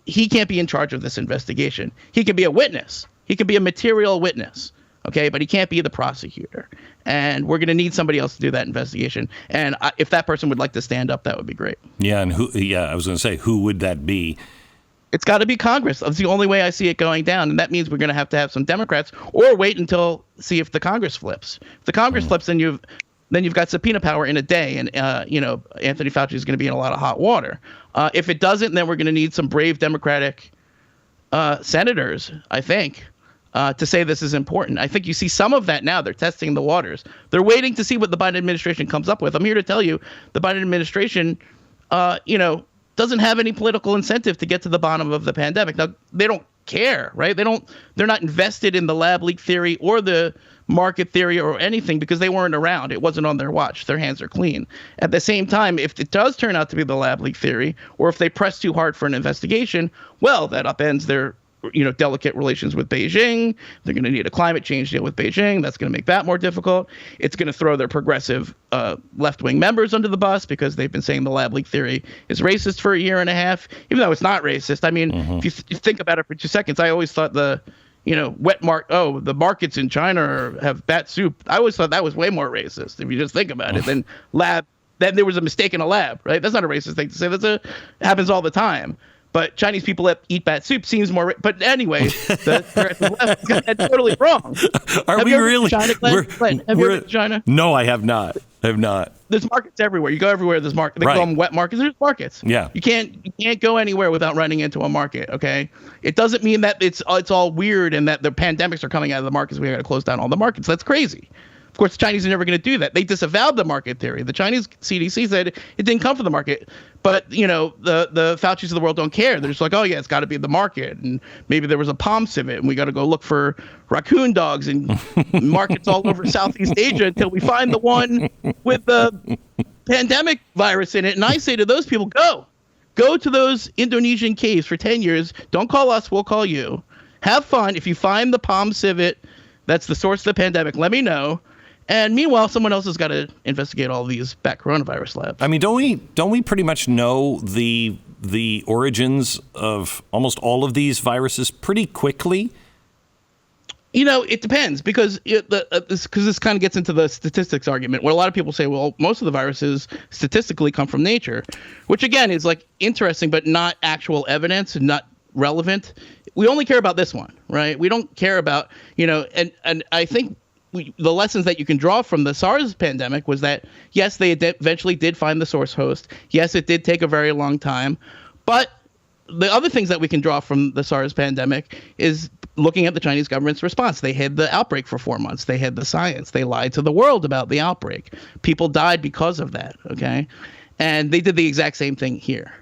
he can't be in charge of this investigation. He can be a witness. He could be a material witness, okay, but he can't be the prosecutor. And we're going to need somebody else to do that investigation. And if that person would like to stand up, that would be great. Yeah, and I was going to say, who would that be? It's got to be Congress. That's the only way I see it going down. And that means we're going to have some Democrats, or wait until see if the Congress flips. If the Congress flips, then you've got subpoena power in a day. And, Anthony Fauci is going to be in a lot of hot water. If it doesn't, then we're going to need some brave Democratic senators, I think, to say this is important. I think you see some of that now. They're testing the waters. They're waiting to see what the Biden administration comes up with. I'm here to tell you the Biden administration, doesn't have any political incentive to get to the bottom of the pandemic. Now, they don't care, right? They're not invested in the lab leak theory or the market theory or anything, because they weren't around. It wasn't on their watch. Their hands are clean. At the same time, if it does turn out to be the lab leak theory, or if they press too hard for an investigation, well, that upends their delicate relations with Beijing. They're going to need a climate change deal with Beijing. That's going to make that more difficult. It's going to throw their progressive left-wing members under the bus, because they've been saying the lab leak theory is racist for a year and a half, even though it's not racist. I mean, if you think about it for 2 seconds, I always thought the markets in China have bat soup. I always thought that was way more racist, if you just think about it, than lab then there was a mistake in a lab, right? That's not a racist thing to say. It happens all the time. But Chinese people that eat bat soup seems more. But anyway, the left got that totally wrong. Are we really? Have you ever been to China? No, I have not. There's markets everywhere. You go everywhere. There's markets. They call them wet markets. There's markets. Yeah. You can't go anywhere without running into a market. Okay. It doesn't mean that it's all weird and that the pandemics are coming out of the markets. We got to close down all the markets. That's crazy. Of course, the Chinese are never going to do that. They disavowed the market theory. The Chinese CDC said it didn't come from the market. But, the Faucis of the world don't care. They're just like, oh, yeah, it's got to be the market. And maybe there was a palm civet, and we got to go look for raccoon dogs in markets all over Southeast Asia until we find the one with the pandemic virus in it. And I say to those people, go to those Indonesian caves for 10 years. Don't call us. We'll call you. Have fun. If you find the palm civet, that's the source of the pandemic, let me know. And meanwhile, someone else has got to investigate all these bat coronavirus labs. I mean, don't we pretty much know the origins of almost all of these viruses pretty quickly? It depends because this kind of gets into the statistics argument where a lot of people say, well, most of the viruses statistically come from nature, which again is like interesting, but not actual evidence and not relevant. We only care about this one, right? We don't care about, and I think the lessons that you can draw from the SARS pandemic was that, yes, they eventually did find the source host. Yes, it did take a very long time. But the other things that we can draw from the SARS pandemic is looking at the Chinese government's response. They hid the outbreak for 4 months. They hid the science. They lied to the world about the outbreak. People died because of that, okay? And they did the exact same thing here.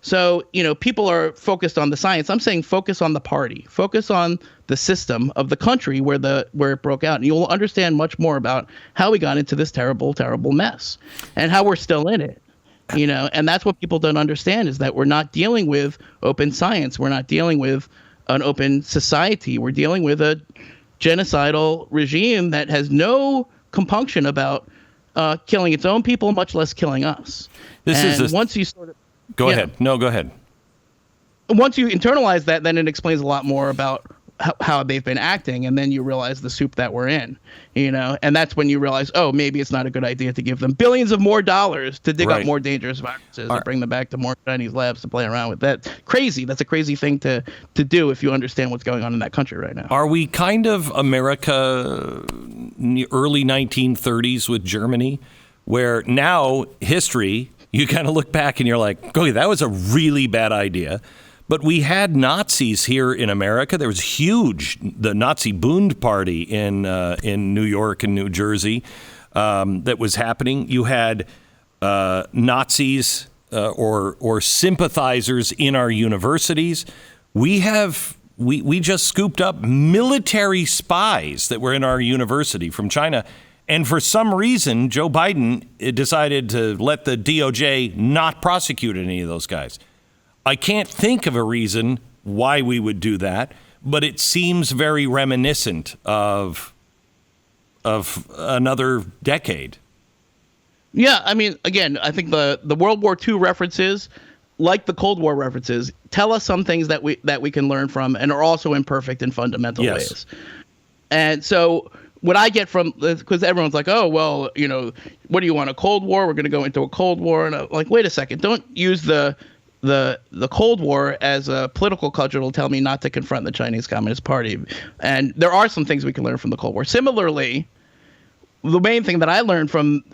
So, people are focused on the science. I'm saying focus on the party. Focus on the system of the country where it broke out. And you'll understand much more about how we got into this terrible, terrible mess and how we're still in it. And that's what people don't understand is that we're not dealing with open science. We're not dealing with an open society. We're dealing with a genocidal regime that has no compunction about killing its own people, much less killing us. Once you sort of Go ahead. No, go ahead. Once you internalize that, then it explains a lot more about how they've been acting, and then you realize the soup that we're in, and that's when you realize, oh, maybe it's not a good idea to give them billions of more dollars to dig up more dangerous viruses and bring them back to more Chinese labs to play around with. That's crazy. That's a crazy thing to do if you understand what's going on in that country right now. Are we kind of America in the early 1930s with Germany, where now history, you kind of look back and you're like, okay, that was a really bad idea. But we had Nazis here in America. There was the Nazi Bund Party in New York and New Jersey that was happening. You had Nazis or sympathizers in our universities. We just scooped up military spies that were in our university from China. And for some reason, Joe Biden decided to let the DOJ not prosecute any of those guys. I can't think of a reason why we would do that, but it seems very reminiscent of another decade. Yeah, I mean, again, I think the World War II references, like the Cold War references, tell us some things that we can learn from and are also imperfect in fundamental ways. And so what I get from, because everyone's like, oh, well, what do you want, a Cold War? We're going to go into a Cold War. And I'm like, wait a second, don't use the Cold War as a political cudgel to tell me not to confront the Chinese Communist Party. And there are some things we can learn from the Cold War. Similarly, the main thing that I learned from,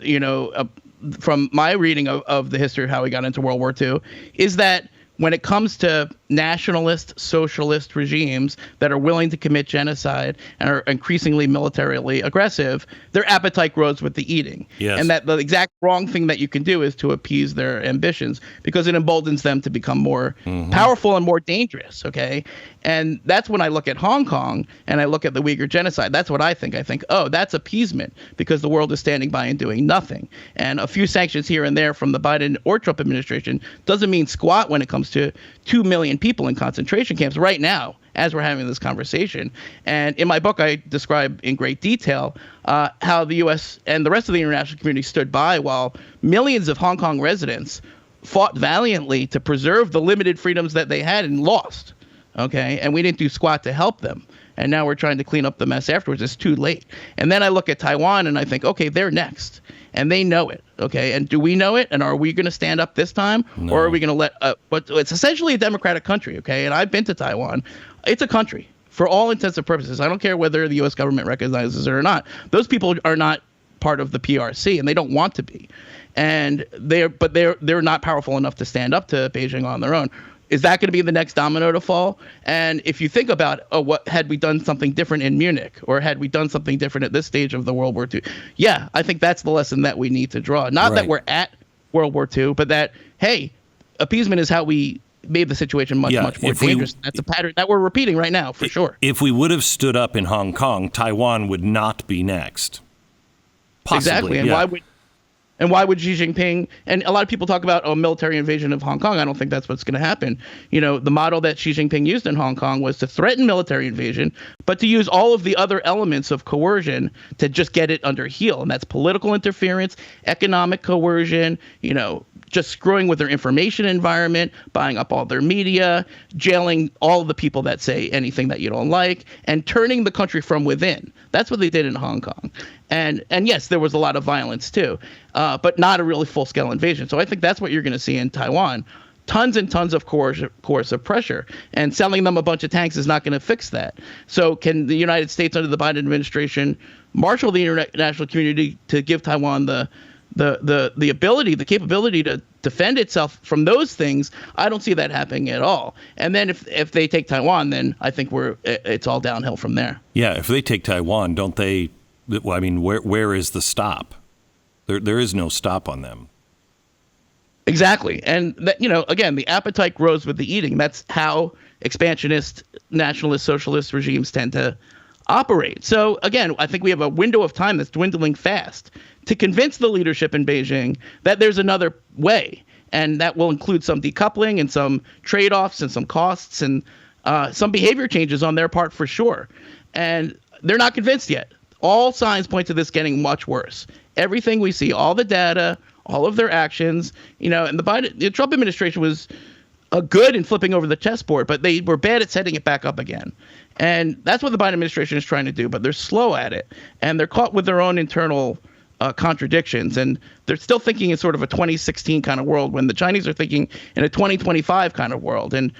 from my reading of the history of how we got into World War II is that when it comes to nationalist, socialist regimes that are willing to commit genocide and are increasingly militarily aggressive, their appetite grows with the eating. Yes. And that the exact wrong thing that you can do is to appease their ambitions because it emboldens them to become more powerful and more dangerous, okay? And that's when I look at Hong Kong and I look at the Uyghur genocide. That's what I think. I think, oh, that's appeasement because the world is standing by and doing nothing. And a few sanctions here and there from the Biden or Trump administration doesn't mean squat when it comes to 2 million people in concentration camps right now as we're having this conversation. And in my book, I describe in great detail how the U.S. and the rest of the international community stood by while millions of Hong Kong residents fought valiantly to preserve the limited freedoms that they had and lost. Okay, and we didn't do squat to help them. And now we're trying to clean up the mess afterwards. It's too late. And then I look at Taiwan and I think, okay, they're next. and they know it. Okay, and do we know it? And are we going to stand up this time, No. or are we going to let? But it's essentially a democratic country. Okay, and I've been to Taiwan. It's a country for all intents and purposes. I don't care whether the U.S. government recognizes it or not. Those people are not part of the PRC, and they don't want to be. And they're not powerful enough to stand up to Beijing on their own. Is that going to be the next domino to fall? And if you think about, what had we done something different in Munich, or had we done something different at this stage of the World War II? Yeah, I think that's the lesson that we need to draw. Not that we're at World War II, but that, hey, appeasement is how we made the situation much more dangerous. That's a pattern that we're repeating right now, for sure. If we would have stood up in Hong Kong, Taiwan would not be next. Possibly, exactly. And why would Xi Jinping, and a lot of people talk about a military invasion of Hong Kong. I don't think that's what's going to happen. The model that Xi Jinping used in Hong Kong was to threaten military invasion, but to use all of the other elements of coercion to just get it under heel. And that's political interference, economic coercion, just screwing with their information environment, buying up all their media, jailing all of the people that say anything that you don't like, and turning the country from within. That's what they did in Hong Kong. And yes, there was a lot of violence too, but not a really full-scale invasion. So I think that's what you're going to see in Taiwan. Tons and tons of coercive pressure, and selling them a bunch of tanks is not going to fix that. So can the United States under the Biden administration marshal the international community to give Taiwan the ability, the capability to defend itself from those things? I don't see that happening at all. And then if they take Taiwan, then I think it's all downhill from there. Yeah, if they take Taiwan, don't they? Well, I mean, where is the stop? There is no stop on them. Exactly. And that, again, the appetite grows with the eating. That's how expansionist, nationalist, socialist regimes tend to operate. So again, I think we have a window of time that's dwindling fast to convince the leadership in Beijing that there's another way. And that will include some decoupling and some trade-offs and some costs and some behavior changes on their part for sure. And they're not convinced yet. All signs point to this getting much worse. Everything we see, all the data, all of their actions, and the Trump administration was good in flipping over the chessboard, but they were bad at setting it back up again. And that's what the Biden administration is trying to do, but they're slow at it. And they're caught with their own internal contradictions. And they're still thinking in sort of a 2016 kind of world when the Chinese are thinking in a 2025 kind of world. And,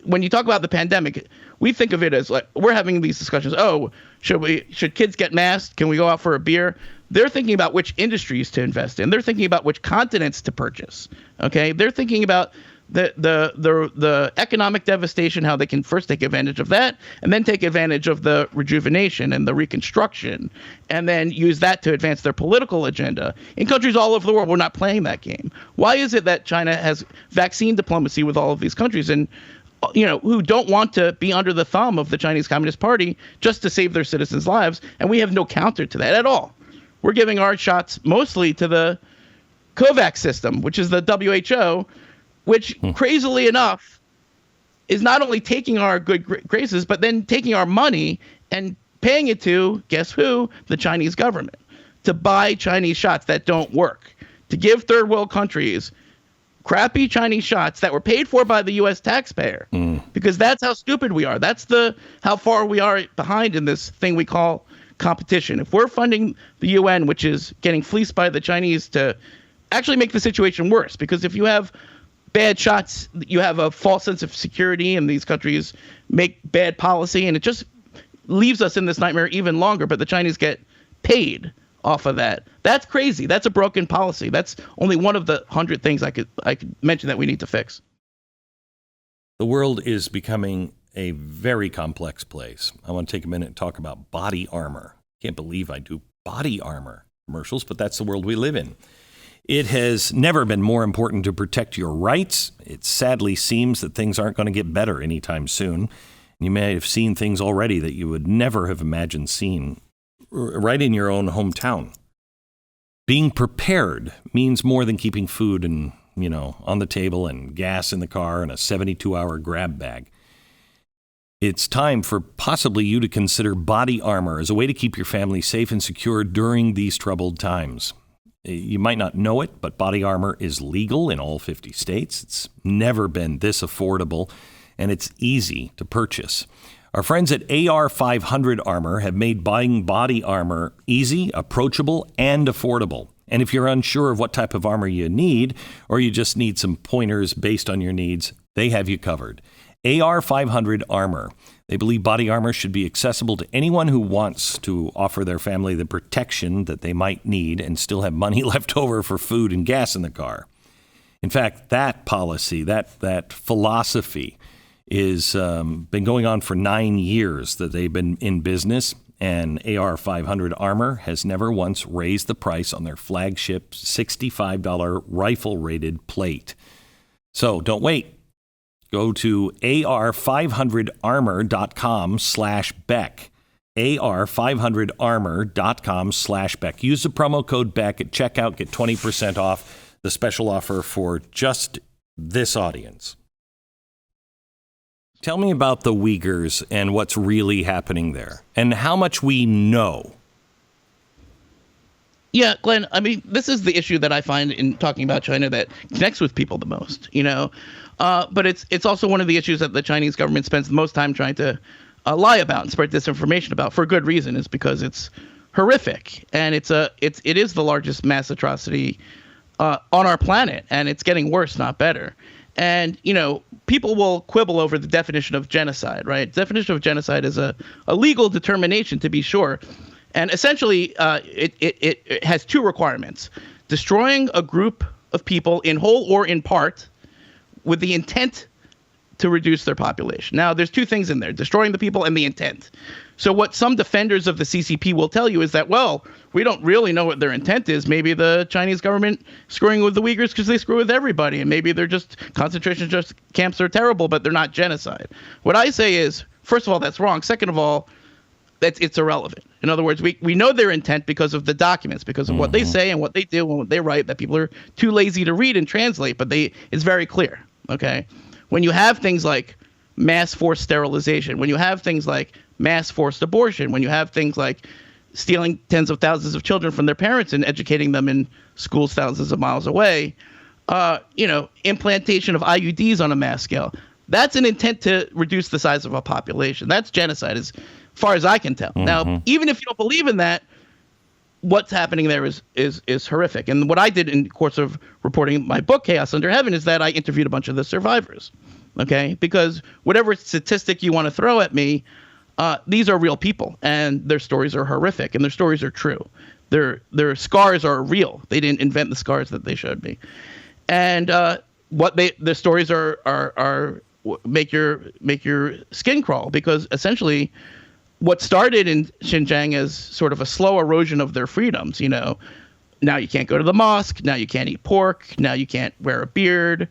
when you talk about the pandemic, we think of it as like we're having these discussions. Oh, should kids get masked? Can we go out for a beer? They're thinking about which industries to invest in. They're thinking about which continents to purchase. Okay, they're thinking about the economic devastation, how they can first take advantage of that, and then take advantage of the rejuvenation and the reconstruction, and then use that to advance their political agenda. In countries all over the world, we're not playing that game. Why is it that China has vaccine diplomacy with all of these countries and who don't want to be under the thumb of the Chinese Communist Party just to save their citizens' lives, and we have no counter to that at all? We're giving our shots mostly to the COVAX system, which is the WHO, which crazily enough is not only taking our good graces, but then taking our money and paying it to, guess who? The Chinese government, to buy Chinese shots that don't work, to give third world countries crappy Chinese shots that were paid for by the U.S. taxpayer, because that's how stupid we are. That's how far we are behind in this thing we call competition. If we're funding the UN, which is getting fleeced by the Chinese to actually make the situation worse, because if you have bad shots, you have a false sense of security, and these countries make bad policy, and it just leaves us in this nightmare even longer. But the Chinese get paid off of that. That's crazy. That's a broken policy. That's only one of the 100 things I could mention that we need to fix. The world is becoming a very complex place. I want to take a minute and talk about body armor. Can't believe I do body armor commercials, but that's the world we live in. It has never been more important to protect your rights. It sadly seems that things aren't going to get better anytime soon. You may have seen things already that you would never have imagined seeing right in your own hometown. Being prepared means more than keeping food and, on the table and gas in the car and a 72-hour grab bag. It's time for possibly you to consider body armor as a way to keep your family safe and secure during these troubled times. You might not know it, but body armor is legal in all 50 states. It's never been this affordable, and it's easy to purchase. Our friends at AR 500 Armor have made buying body armor easy, approachable, and affordable. And if you're unsure of what type of armor you need, or you just need some pointers based on your needs, they have you covered. AR 500 Armor. They believe body armor should be accessible to anyone who wants to offer their family the protection that they might need and still have money left over for food and gas in the car. In fact, that policy, that philosophy is been going on for 9 years that they've been in business, and AR 500 Armor has never once raised the price on their flagship $65 rifle-rated plate. So don't wait. Go to ar500armor.com/Beck. ar500armor.com/Beck. Use the promo code Beck at checkout. Get 20% off the special offer for just this audience. Tell me about the Uyghurs and what's really happening there and how much we know. Yeah, Glenn, I mean, this is the issue that I find in talking about China that connects with people the most, but it's also one of the issues that the Chinese government spends the most time trying to lie about and spread disinformation about for good reason, is because it's horrific. And it is the largest mass atrocity on our planet, and it's getting worse, not better. And, people will quibble over the definition of genocide, right? Definition of genocide is a legal determination, to be sure. And essentially, it has two requirements: destroying a group of people in whole or in part with the intent to reduce their population. Now, there's two things in there: destroying the people and the intent. So what some defenders of the CCP will tell you is that, well, we don't really know what their intent is. Maybe the Chinese government screwing with the Uyghurs because they screw with everybody, and maybe they're just concentration camps are terrible, but they're not genocide. What I say is, first of all, that's wrong. Second of all, it's irrelevant. In other words, we know their intent because of the documents, because of what they say and what they do and what they write, that people are too lazy to read and translate, but it's very clear, okay? When you have things like mass forced sterilization, when you have things like mass forced abortion, when you have things like stealing tens of thousands of children from their parents and educating them in schools thousands of miles away, implantation of IUDs on a mass scale, that's an intent to reduce the size of a population. That's genocide, as far as I can tell. Now, even if you don't believe in that, what's happening there is horrific. And what I did in the course of reporting my book, Chaos Under Heaven, is that I interviewed a bunch of the survivors, okay? Because whatever statistic you want to throw at me, these are real people, and their stories are horrific, and their stories are true. Their scars are real. They didn't invent the scars that they showed me. And the stories are make your skin crawl, because essentially what started in Xinjiang as sort of a slow erosion of their freedoms, now you can't go to the mosque, now you can't eat pork, now you can't wear a beard,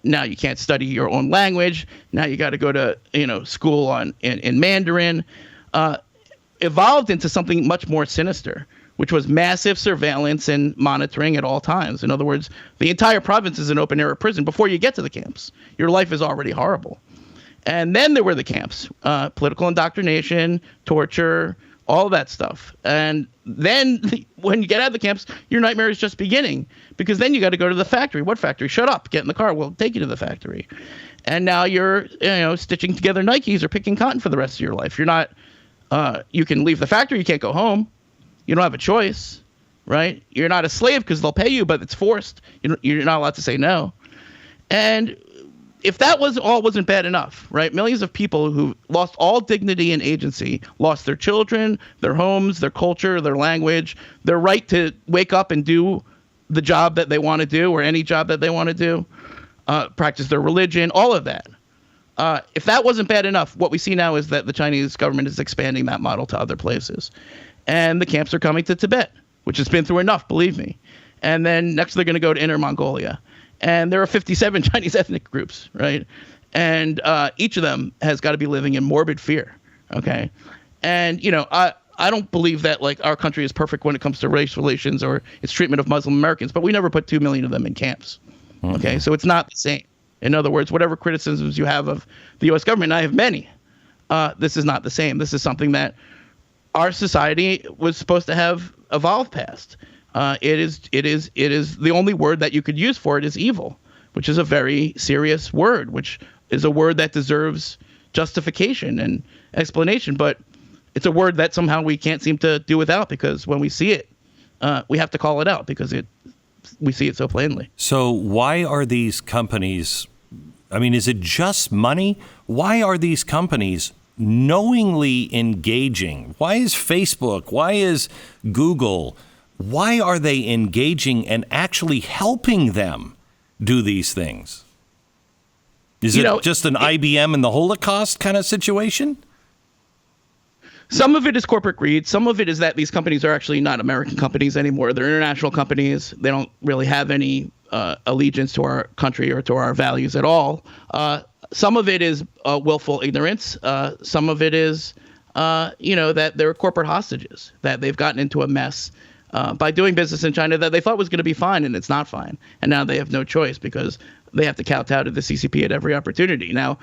now you can't study your own language, now you got to go to school in Mandarin, evolved into something much more sinister, which was massive surveillance and monitoring at all times. In other words, the entire province is an open-air prison before you get to the camps. Your life is already horrible. And then there were the camps, political indoctrination, torture, all that stuff. And then when you get out of the camps, your nightmare is just beginning, because then you got to go to the factory. What factory? Shut up. Get in the car. We'll take you to the factory. And now you're, stitching together Nikes or picking cotton for the rest of your life. You're not, you can leave the factory. You can't go home. You don't have a choice, right? You're not a slave because they'll pay you, but it's forced. You're not allowed to say no. And if that wasn't bad enough, right? Millions of people who lost all dignity and agency, lost their children, their homes, their culture, their language, their right to wake up and do the job that they want to do, or any job that they want to do, practice their religion, all of that. If that wasn't bad enough, what we see now is that the Chinese government is expanding that model to other places. And the camps are coming to Tibet, which has been through enough, believe me. And then next they're going to go to Inner Mongolia. And there are 57 Chinese ethnic groups, right? And each of them has got to be living in morbid fear, okay? And, I don't believe that, our country is perfect when it comes to race relations or its treatment of Muslim Americans, but we never put 2 million of them in camps, okay? So it's not the same. In other words, whatever criticisms you have of the U.S. government, and I have many, this is not the same. This is something that our society was supposed to have evolved past. It is the only word that you could use for it is evil, which is a very serious word, which is a word that deserves justification and explanation, but it's a word that somehow we can't seem to do without, because when we see it, we have to call it out because we see it so plainly. So why are these companies, I mean, is it just money? Why are these companies knowingly engaging? Why is Facebook? Why is Google? Why are they engaging and actually helping them do these things? Is it just an IBM and the Holocaust kind of situation? Some of it is corporate greed. Some of it is that these companies are actually not American companies anymore. They're international companies. They don't really have any allegiance to our country or to our values at all. Some of it is willful ignorance. Some of it is, that they're corporate hostages, that they've gotten into a mess by doing business in China that they thought was going to be fine, and it's not fine. And now they have no choice because they have to kowtow to the CCP at every opportunity. Now,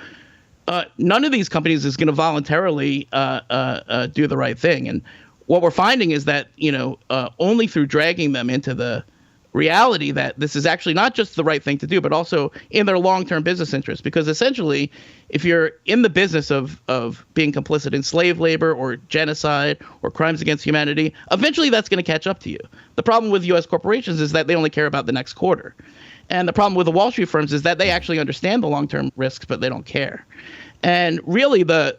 none of these companies is going to voluntarily do the right thing. And what we're finding is that, only through dragging them into the reality that this is actually not just the right thing to do, but also in their long-term business interests. Because essentially, if you're in the business of being complicit in slave labor or genocide or crimes against humanity, eventually that's going to catch up to you. The problem with U.S. corporations is that they only care about the next quarter. And the problem with the Wall Street firms is that they actually understand the long-term risks, but they don't care. And really, I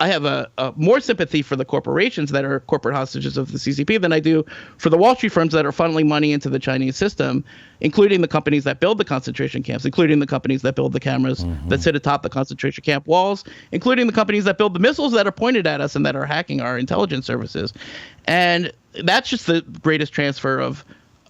have a more sympathy for the corporations that are corporate hostages of the CCP than I do for the Wall Street firms that are funneling money into the Chinese system, including the companies that build the concentration camps, including the companies that build the cameras that sit atop the concentration camp walls, including the companies that build the missiles that are pointed at us and that are hacking our intelligence services. And that's just the greatest transfer of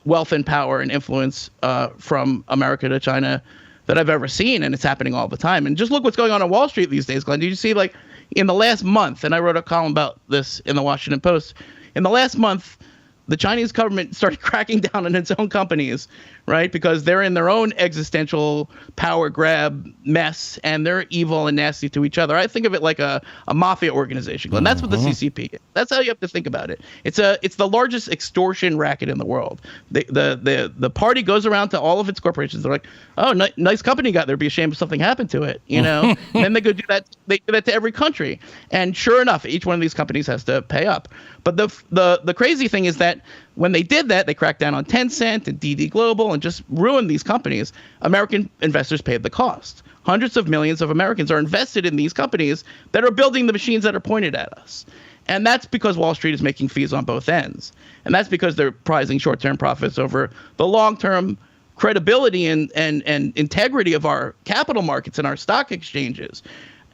wealth and power and influence from America to China that I've ever seen, and it's happening all the time. And just look what's going on Wall Street these days, Glenn. Did you see, like, in the last month, and I wrote a column about this in the Washington Post, in the last month, the Chinese government started cracking down on its own companies, right? Because they're in their own existential power grab mess, and they're evil and nasty to each other. I think of it like a mafia organization, Glenn. That's what the CCP is. That's how you have to think about it. It's the largest extortion racket in the world. The party goes around to all of its corporations. They're like, oh, nice company got there. Be ashamed if something happened to it, and then they go do that. They do that to every country, and sure enough, each one of these companies has to pay up. But the crazy thing is that when they did that, they cracked down on Tencent and DD Global and just ruined these companies. American investors paid the cost. Hundreds of millions of Americans are invested in these companies that are building the machines that are pointed at us. And that's because Wall Street is making fees on both ends. And that's because they're prizing short-term profits over the long-term credibility and integrity of our capital markets and our stock exchanges.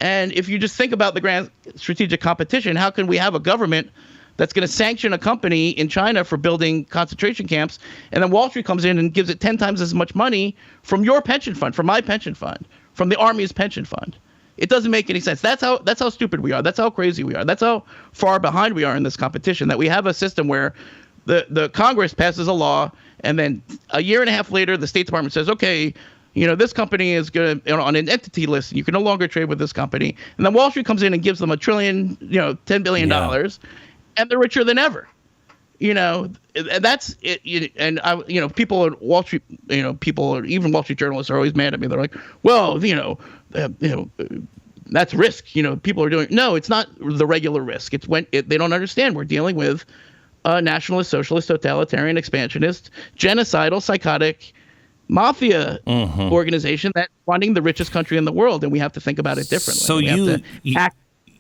And if you just think about the grand strategic competition, how can we have a government that's going to sanction a company in China for building concentration camps, and then Wall Street comes in and gives it 10 times as much money from your pension fund, from my pension fund, from the Army's pension fund? It doesn't make any sense. That's how stupid we are. That's how crazy we are. That's how far behind we are in this competition, that we have a system where the Congress passes a law, and then a year and a half later, the State Department says, okay, this company is going to on an entity list. You can no longer trade with this company. And then Wall Street comes in and gives them $1 trillion, $10 billion. Yeah. And they're richer than ever, that's it. And people at Wall Street, people, or even Wall Street journalists, are always mad at me. They're like, well, that's risk. People are doing. No, it's not the regular risk. It's when they don't understand. We're dealing with a nationalist, socialist, totalitarian, expansionist, genocidal, psychotic mafia organization that's funding the richest country in the world, and we have to think about it differently. So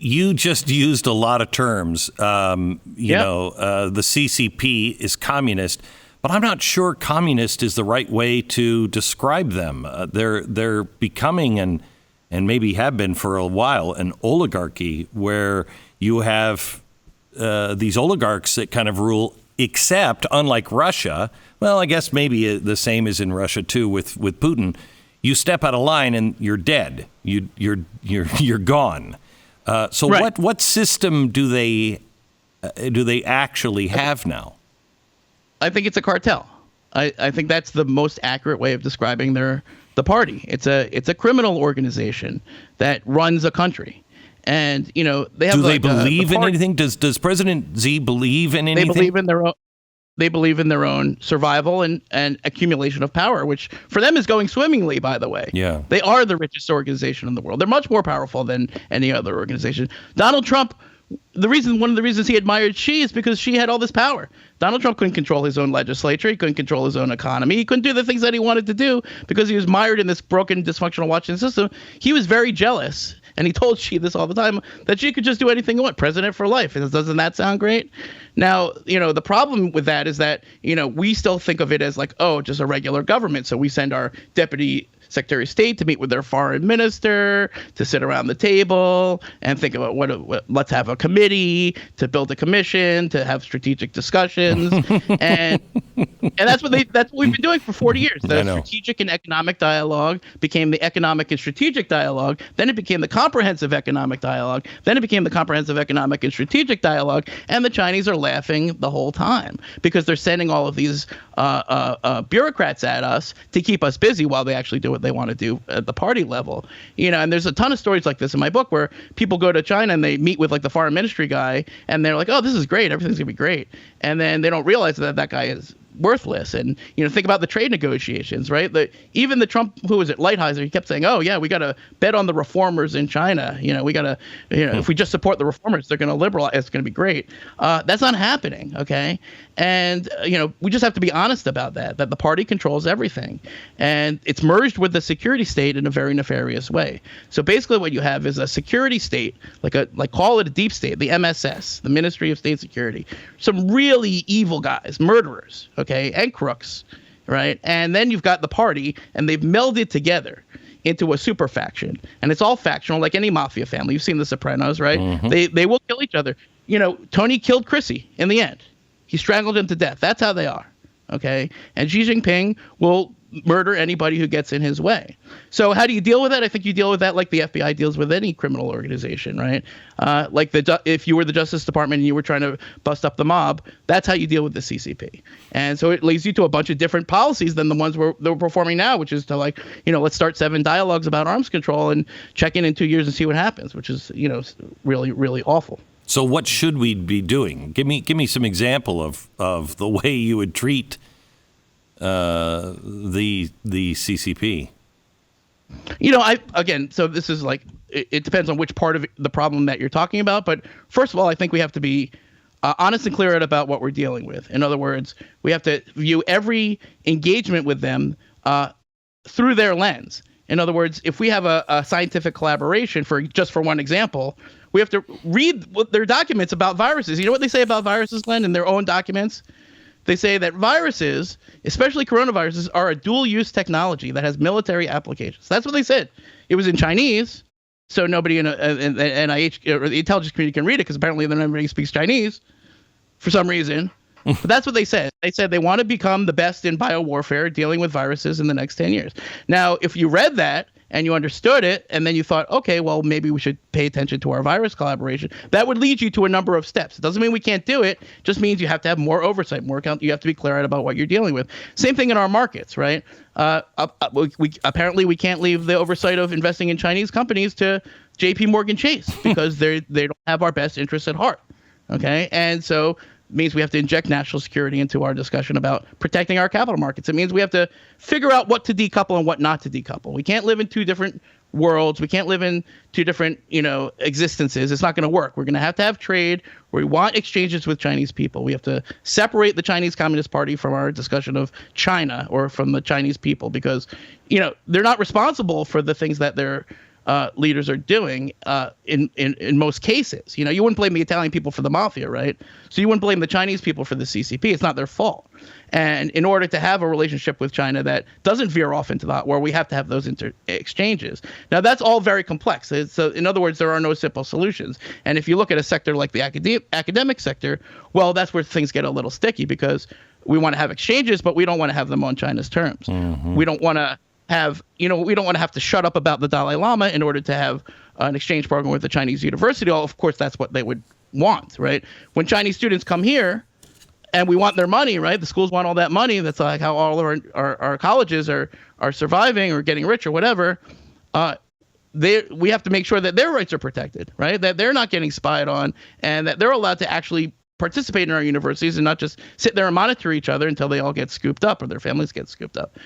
you just used a lot of terms. The CCP is communist, but I'm not sure communist is the right way to describe them. They're becoming, and maybe have been for a while, an oligarchy where you have these oligarchs that kind of rule, except, unlike Russia, well, I guess maybe the same is in Russia too with Putin. You step out of line and you're dead. You're gone. So right. What system do they actually have now? I think it's a cartel. I think that's the most accurate way of describing the party. It's a criminal organization that runs a country, and they have. Do they believe in anything? Does President Xi believe in anything? They believe in their own. they believe in their own survival and accumulation of power, which for them is going swimmingly, by the way. Yeah. They are the richest organization in the world. They're much more powerful than any other organization. Donald Trump, one of the reasons he admired Xi is because Xi had all this power. Donald Trump couldn't control his own legislature. He couldn't control his own economy. He couldn't do the things that he wanted to do because he was mired in this broken, dysfunctional Washington system. He was very jealous. And he told Xi this all the time, that Xi could just do anything he wanted, president for life. Doesn't that sound great? Now, the problem with that is that, we still think of it as like, oh, just a regular government. So we send our deputy Secretary of State to meet with their foreign minister, to sit around the table and think about let's have a committee, to build a commission, to have strategic discussions. and that's what we've been doing for 40 years. The strategic and economic dialogue became the economic and strategic dialogue. Then it became the comprehensive economic dialogue. Then it became the comprehensive economic and strategic dialogue. And the Chinese are laughing the whole time because they're sending all of these bureaucrats at us to keep us busy while they actually do what they want to do at the party level. And there's a ton of stories like this in my book where people go to China and they meet with like the foreign ministry guy and they're like, oh, this is great. Everything's gonna be great. And then they don't realize that guy is worthless. And think about the trade negotiations, right? Even the Trump, who was it, Lighthizer, he kept saying, oh yeah, we got to bet on the reformers in China. We got to, if we just support the reformers, they're going to liberalize. It's going to be great. That's not happening. Okay. And, we just have to be honest about that the party controls everything, and it's merged with the security state in a very nefarious way. So basically what you have is a security state, like call it a deep state, the MSS, the Ministry of State Security, some really evil guys, murderers, okay, and crooks, right? And then you've got the party, and they've melded together into a super faction, and it's all factional, like any mafia family. You've seen The Sopranos, right? Mm-hmm. They will kill each other. Tony killed Chrissy in the end. He strangled him to death. That's how they are, okay? And Xi Jinping will murder anybody who gets in his way. So how do you deal with that? I think you deal with that like the FBI deals with any criminal organization, right? If you were the Justice Department and you were trying to bust up the mob, that's how you deal with the CCP. And so it leads you to a bunch of different policies than the ones we're performing now, which is to let's start 7 dialogues about arms control and check in 2 years and see what happens, which is, really, really awful. So what should we be doing? Give me some example of the way you would treat the CCP. So this is it depends on which part of the problem that you're talking about. But first of all, I think we have to be honest and clear about what we're dealing with. In other words, we have to view every engagement with them through their lens. In other words, if we have a scientific collaboration, for one example, we have to read their documents about viruses. You know what they say about viruses, Glenn, in their own documents? They say that viruses, especially coronaviruses, are a dual-use technology that has military applications. That's what they said. It was in Chinese, so nobody in NIH or the intelligence community can read it because apparently then everybody speaks Chinese for some reason. But that's what they said. They said they want to become the best in biowarfare dealing with viruses in the next 10 years. Now, if you read that and you understood it, and then you thought, okay, well, maybe we should pay attention to our virus collaboration, that would lead you to a number of steps. It doesn't mean we can't do it. It just means you have to have more oversight, more account. You have to be clear about what you're dealing with. Same thing in our markets, right? We can't leave the oversight of investing in Chinese companies to JP Morgan Chase because they don't have our best interests at heart, okay? And so means we have to inject national security into our discussion about protecting our capital markets. It means we have to figure out what to decouple and what not to decouple. We can't live in 2 different worlds. We can't live in 2 different, existences. It's not going to work. We're going to have trade. We want exchanges with Chinese people. We have to separate the Chinese Communist Party from our discussion of China or from the Chinese people because, they're not responsible for the things that they're leaders are doing in most cases. You wouldn't blame the Italian people for the mafia, right? So you wouldn't blame the Chinese people for the CCP. It's not their fault. And in order to have a relationship with China that doesn't veer off into that, where we have to have those exchanges. Now, that's all very complex. So in other words, there are no simple solutions. And if you look at a sector like the academic sector, well, that's where things get a little sticky because we want to have exchanges, but we don't want to have them on China's terms. Mm-hmm. We don't want to have to shut up about the Dalai Lama in order to have an exchange program with a Chinese university. Of course, that's what they would want, right? When Chinese students come here and we want their money, right? The schools want all that money. That's like how all of our colleges are surviving or getting rich or whatever. We have to make sure that their rights are protected, right? That they're not getting spied on and that they're allowed to actually participate in our universities and not just sit there and monitor each other until they all get scooped up or their families get scooped up.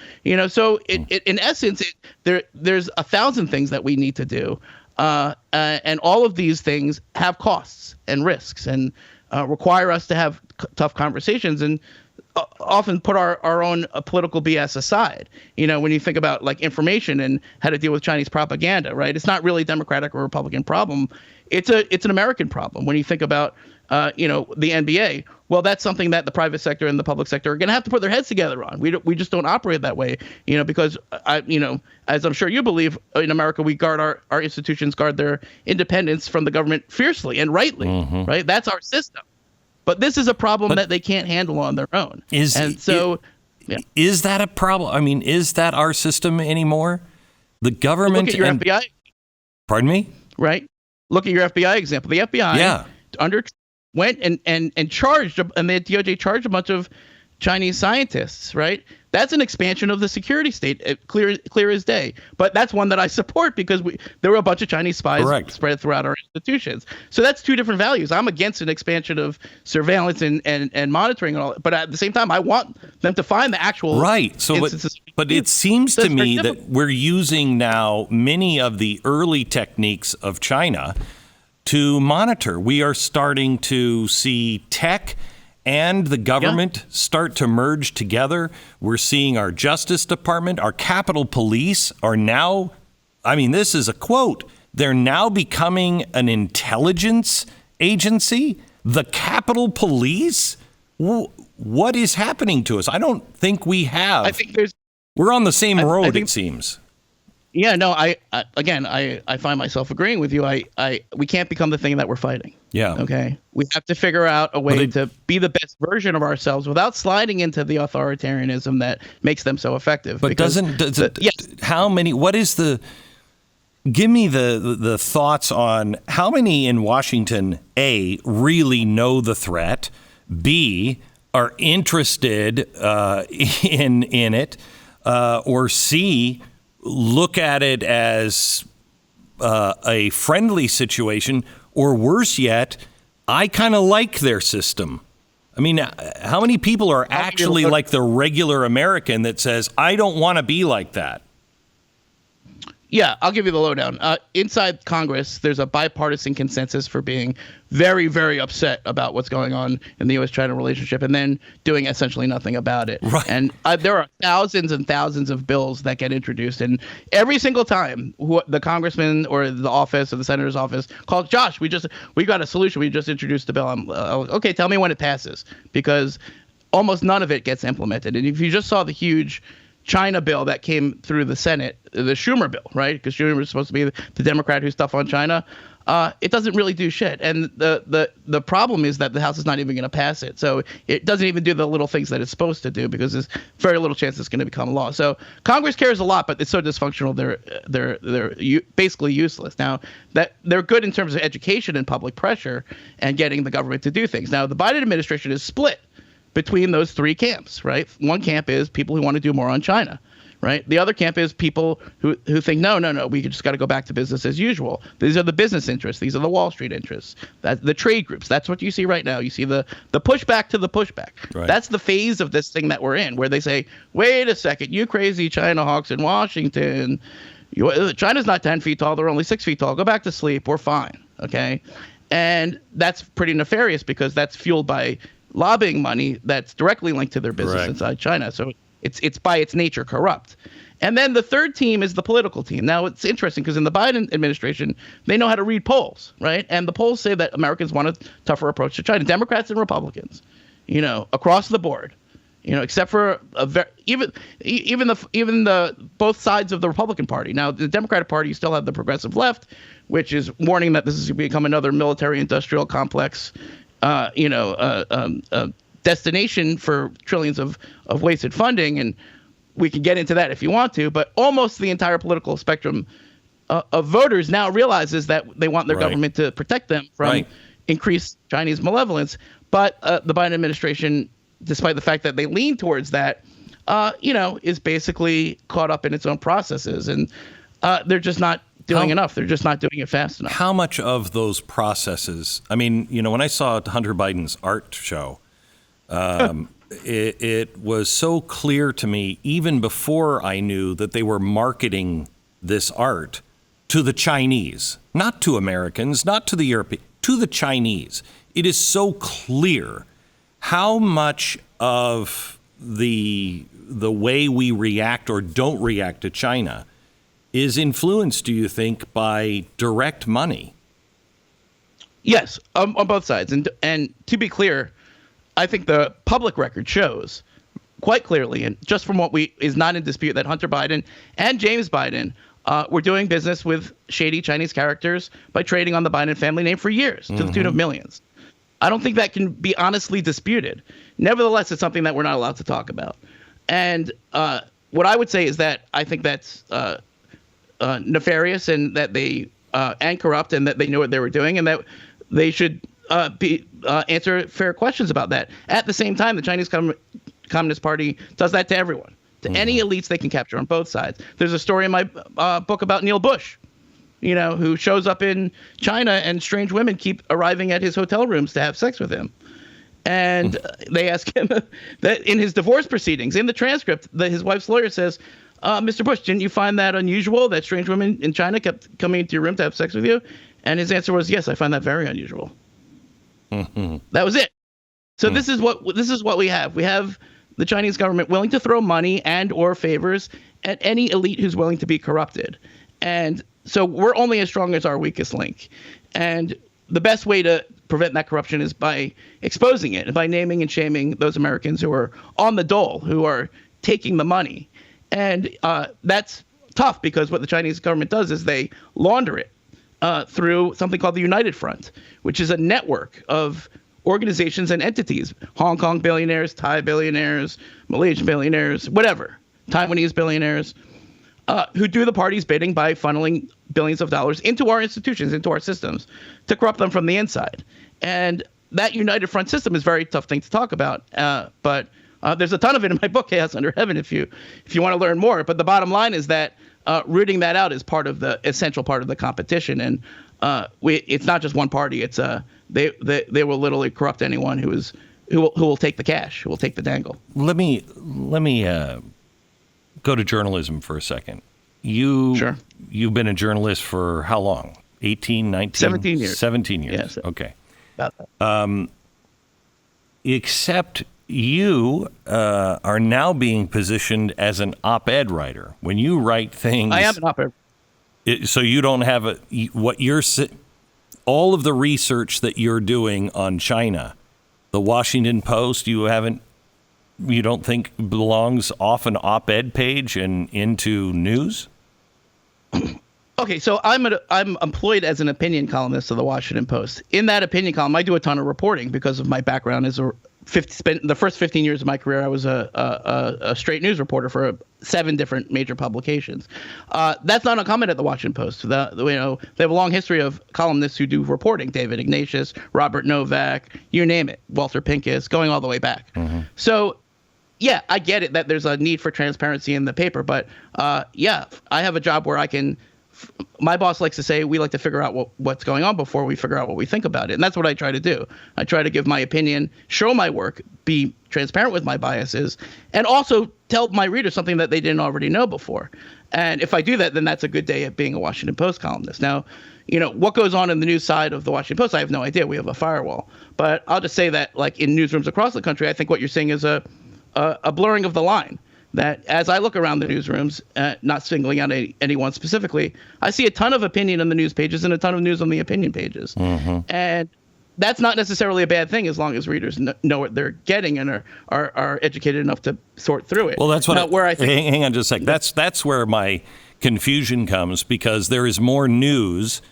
So in essence, there's 1,000 things that we need to do. And all of these things have costs and risks and require us to have tough conversations and often put our own political BS aside. When you think about like information and how to deal with Chinese propaganda, right? It's not really a Democratic or Republican problem. It's an American problem. When you think about the NBA, well, that's something that the private sector and the public sector are going to have to put their heads together on. We just don't operate that way, because as I'm sure you believe, in America, we guard our institutions, guard their independence from the government fiercely and rightly, right? That's our system. But this is a problem that they can't handle on their own. Is that a problem? I mean, is that our system anymore? The government look at your FBI. Pardon me? Right. Look at your FBI example. The FBI went and charged, and the DOJ charged a bunch of Chinese scientists, right? That's an expansion of the security state, clear as day. But that's one that I support because there were a bunch of Chinese spies spread throughout our institutions. So that's two different values. I'm against an expansion of surveillance and monitoring and all, but at the same time, I want them to find the actual but it seems to me that we're using now many of the early techniques of China to monitor. We are starting to see tech and the government start to merge together. We're seeing our Justice Department, our Capitol Police are now, this is a quote, they're now becoming an intelligence agency. The Capitol Police? What is happening to us? I don't think we have. I think we're on the same road, it seems. Yeah, no, I find myself agreeing with you. We can't become the thing that we're fighting. Yeah. Okay. We have to figure out a way to be the best version of ourselves without sliding into the authoritarianism that makes them so effective. But give me the thoughts on how many in Washington, A, really know the threat, B, are interested in it, or C, look at it as a friendly situation, or worse yet, I kind of like their system. How many people are actually like the regular American that says, I don't want to be like that? Yeah, I'll give you the lowdown. Inside Congress, there's a bipartisan consensus for being very, very upset about what's going on in the U.S.-China relationship and then doing essentially nothing about it. Right. And there are thousands and thousands of bills that get introduced. And every single time the congressman or the office or the senator's office calls, Josh, we got a solution. We just introduced the bill. I'm okay, tell me when it passes, because almost none of it gets implemented. And if you just saw the huge China bill that came through the Senate, the Schumer bill, right? Because Schumer was supposed to be the Democrat who's tough on China. It doesn't really do shit. And the problem is that the House is not even going to pass it. So it doesn't even do the little things that it's supposed to do because there's very little chance it's going to become law. So Congress cares a lot, but it's so dysfunctional. They're basically useless. Now, that they're good in terms of education and public pressure and getting the government to do things. Now, the Biden administration is split between those three camps, right? One camp is people who want to do more on China, right? The other camp is people who think, no, we just got to go back to business as usual. These are the business interests. These are the Wall Street interests. That's the trade groups. That's what you see right now. You see the pushback to the pushback. Right. That's the phase of this thing that we're in, where they say, wait a second, you crazy China hawks in Washington. China's not 10 feet tall. They're only 6 feet tall. Go back to sleep. We're fine, okay? And that's pretty nefarious because that's fueled by lobbying money that's directly linked to their business inside China. So it's by its nature corrupt. And then the third team is the political team. Now, it's interesting because in the Biden administration, they know how to read polls, right? And the polls say that Americans want a tougher approach to China, Democrats and Republicans, across the board, except for even the both sides of the Republican Party. Now, the Democratic Party, you still have the progressive left, which is warning that this is going to become another military-industrial complex destination for trillions of wasted funding. And we can get into that if you want to, but almost the entire political spectrum of voters now realizes that they want their government to protect them from increased Chinese malevolence. But the Biden administration, despite the fact that they lean towards that, is basically caught up in its own processes. And they're just not doing enough. They're just not doing it fast enough. How much of those processes? I mean, when I saw Hunter Biden's art show, it was so clear to me, even before I knew that they were marketing this art to the Chinese, not to Americans, not to the Europeans, to the Chinese. It is so clear how much of the way we react or don't react to China is influenced, do you think, by direct money? Yes, on both sides. And to be clear, I think the public record shows quite clearly, and just from what is not in dispute, that Hunter Biden and James Biden were doing business with shady Chinese characters by trading on the Biden family name for years to the tune of millions. I don't think that can be honestly disputed. Nevertheless, it's something that we're not allowed to talk about. And what I would say is that I think that's nefarious, and that they and corrupt, and that they knew what they were doing, and that they should answer fair questions about that. At the same time, the Chinese Communist Party does that to everyone, to any elites they can capture on both sides. There's a story in my book about Neil Bush, who shows up in China, and strange women keep arriving at his hotel rooms to have sex with him. And they ask him that in his divorce proceedings, in the transcript, his wife's lawyer says, Mr. Bush, didn't you find that unusual that strange women in China kept coming into your room to have sex with you? And his answer was, yes, I find that very unusual. That was it. So this is what we have. We have the Chinese government willing to throw money and or favors at any elite who's willing to be corrupted. And so we're only as strong as our weakest link. And the best way to prevent that corruption is by exposing it and by naming and shaming those Americans who are on the dole, who are taking the money. And that's tough, because what the Chinese government does is they launder it through something called the United Front, which is a network of organizations and entities, Hong Kong billionaires, Thai billionaires, Malaysian billionaires, whatever, Taiwanese billionaires, who do the party's bidding by funneling billions of dollars into our institutions, into our systems, to corrupt them from the inside. And that United Front system is a very tough thing to talk about, but there's a ton of it in my book, Chaos Under Heaven, if you want to learn more. But the bottom line is that rooting that out is part of the essential part of the competition. And it's not just one party. It's they will literally corrupt anyone who will take the cash, who will take the dangle. Let me go to journalism for a second. You've been a journalist for how long? 18, 19? 17 years. 17 years. Yes. Okay. About that. Except you are now being positioned as an op-ed writer. When you write things, I am an op-ed. So you don't have all of the research that you're doing on China. The Washington Post, you don't think belongs off an op-ed page and into news? Okay, so I'm employed as an opinion columnist of the Washington Post. In that opinion column, I do a ton of reporting because of my background as spent the first 15 years of my career, I was a straight news reporter for 7 different major publications. That's not uncommon at the Washington Post. They have a long history of columnists who do reporting: David Ignatius, Robert Novak, you name it, Walter Pincus, going all the way back. So, yeah, I get it that there's a need for transparency in the paper, but yeah, I have a job where I can. My boss likes to say we like to figure out what's going on before we figure out what we think about it. And that's what I try to do. I try to give my opinion, show my work, be transparent with my biases, and also tell my readers something that they didn't already know before. And if I do that, then that's a good day at being a Washington Post columnist. Now, what goes on in the news side of the Washington Post, I have no idea. We have a firewall. But I'll just say that, like in newsrooms across the country, I think what you're seeing is a blurring of the line. That as I look around the newsrooms, not singling out anyone specifically, I see a ton of opinion on the news pages and a ton of news on the opinion pages. And that's not necessarily a bad thing as long as readers know what they're getting and are educated enough to sort through it. Well, that's where I think. Hang on just a sec. That's where my confusion comes, because there is more news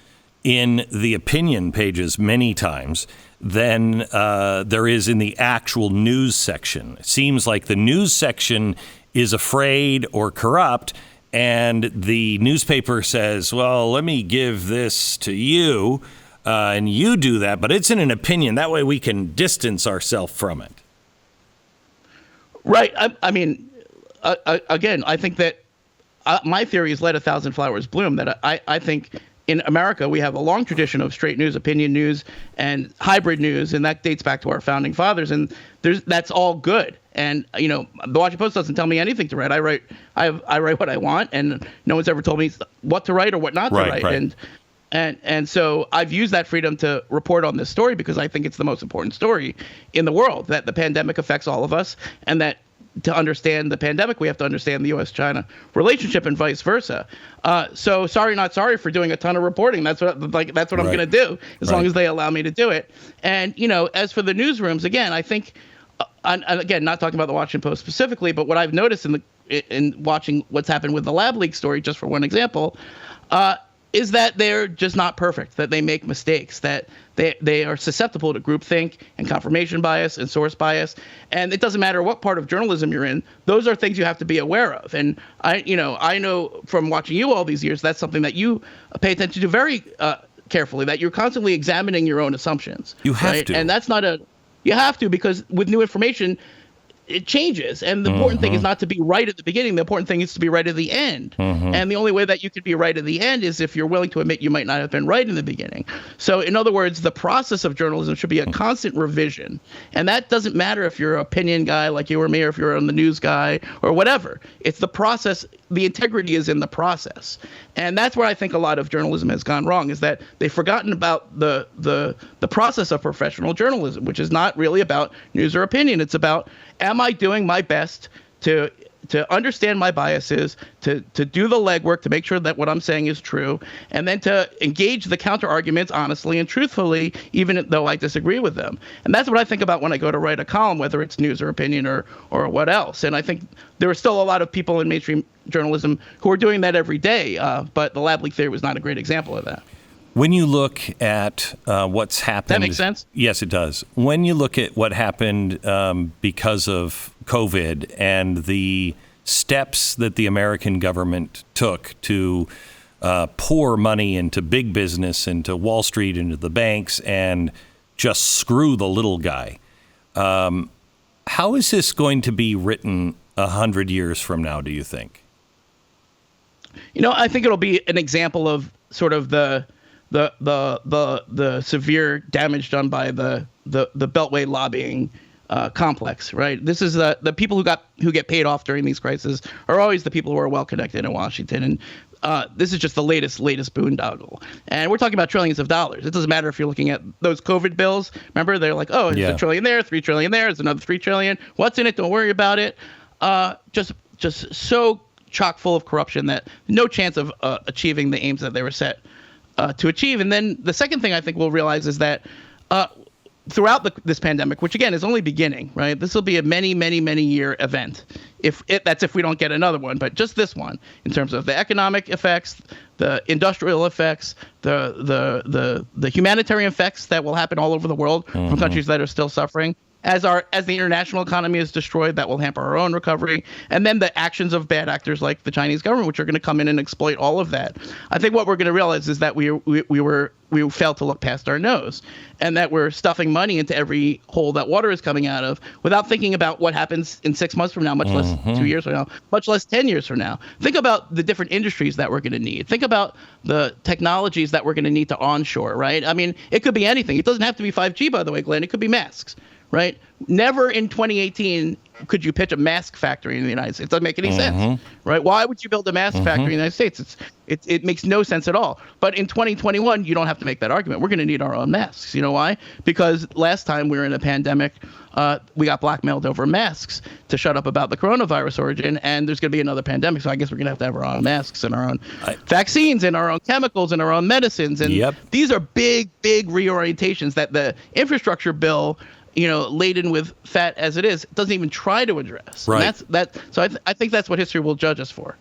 in the opinion pages many times than there is in the actual news section. It seems like the news section is afraid or corrupt, and the newspaper says, well, let me give this to you, and you do that, but it's in an opinion. That way we can distance ourselves from it. Right. I mean, again, I think that my theory is let 1,000 flowers bloom. That I think in America we have a long tradition of straight news, opinion news, and hybrid news, and that dates back to our founding fathers. And that's all good. And the Washington Post doesn't tell me anything to write. I write what I want, and no one's ever told me what to write or what not to write. Right. And so I've used that freedom to report on this story because I think it's the most important story in the world, that the pandemic affects all of us, and that to understand the pandemic, we have to understand the U.S.-China relationship and vice versa. So sorry, not sorry for doing a ton of reporting. That's what I'm going to do as long as they allow me to do it. And, as for the newsrooms, again, I think, and again, not talking about the Washington Post specifically, but what I've noticed in watching what's happened with the lab leak story, just for one example, is that they're just not perfect, that they make mistakes, that they are susceptible to groupthink and confirmation bias and source bias. And it doesn't matter what part of journalism you're in, those are things you have to be aware of. And I know from watching you all these years, that's something that you pay attention to very carefully, that you're constantly examining your own assumptions. You have to. And that's you have to, because with new information, it changes. And the important thing is not to be right at the beginning. The important thing is to be right at the end. And the only way that you could be right at the end is if you're willing to admit you might not have been right in the beginning. So in other words, the process of journalism should be a constant revision. And that doesn't matter if you're an opinion guy like you or me, or if you're on the news guy or whatever. It's the process. The integrity is in the process. And that's where I think a lot of journalism has gone wrong, is that they've forgotten about the process of professional journalism, which is not really about news or opinion. It's about, am I doing my best to understand my biases, to do the legwork, to make sure that what I'm saying is true, and then to engage the counter arguments honestly and truthfully, even though I disagree with them. And that's what I think about when I go to write a column, whether it's news or opinion or what else. And I think there are still a lot of people in mainstream journalism who are doing that every day, but the lab leak theory was not a great example of that. When you look at what's happened... That makes sense? Yes, it does. When you look at what happened because of COVID and the steps that the American government took to pour money into big business, into Wall Street, into the banks, and just screw the little guy, how is this going to be written 100 years from now, do you think? I think it'll be an example of sort of the severe damage done by the Beltway lobbying complex, right? This is the people who get paid off during these crises are always the people who are well connected in Washington, and this is just the latest boondoggle. And we're talking about trillions of dollars. It doesn't matter if you're looking at those COVID bills. Remember, they're like, oh, there's $1 trillion there, $3 trillion there, there's another $3 trillion. What's in it? Don't worry about it. Just so chock full of corruption that no chance of achieving the aims that they were set to achieve. And then the second thing I think we'll realize is that throughout this pandemic, which again is only beginning, right? This will be a many, many, many year event. That's if we don't get another one, but just this one, in terms of the economic effects, the industrial effects, the humanitarian effects that will happen all over the world from countries that are still suffering. As the international economy is destroyed, that will hamper our own recovery. And then the actions of bad actors like the Chinese government, which are going to come in and exploit all of that. I think what we're going to realize is that we failed to look past our nose, and that we're stuffing money into every hole that water is coming out of without thinking about what happens in 6 months from now, much less 2 years from now, much less 10 years from now. Think about the different industries that we're going to need. Think about the technologies that we're going to need to onshore, right? I mean, it could be anything. It doesn't have to be 5G, by the way, Glenn. It could be masks. Right? Never in 2018 could you pitch a mask factory in the United States. It doesn't make any sense, right? Why would you build a mask factory in the United States? It makes no sense at all. But in 2021, you don't have to make that argument. We're going to need our own masks. You know why? Because last time we were in a pandemic, we got blackmailed over masks to shut up about the coronavirus origin, and there's going to be another pandemic. So I guess we're going to have our own masks and our own vaccines and our own chemicals and our own medicines. And these are big, big reorientations that the infrastructure bill, laden with fat as it is, doesn't even try to address. Right. So I think that's what history will judge us for.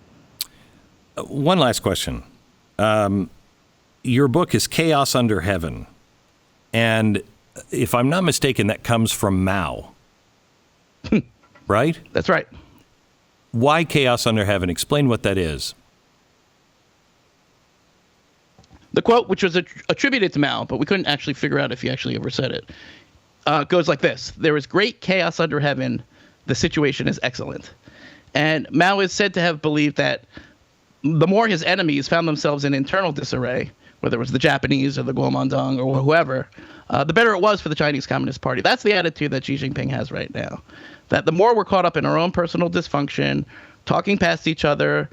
One last question. Your book is Chaos Under Heaven. And if I'm not mistaken, that comes from Mao. Right? That's right. Why Chaos Under Heaven? Explain what that is. The quote, which was attributed to Mao, but we couldn't actually figure out if he actually ever said it, goes like this. There is great chaos under heaven. The situation is excellent. And Mao is said to have believed that the more his enemies found themselves in internal disarray, whether it was the Japanese or the Kuomintang or whoever, the better it was for the Chinese Communist Party. That's the attitude that Xi Jinping has right now. That the more we're caught up in our own personal dysfunction, talking past each other,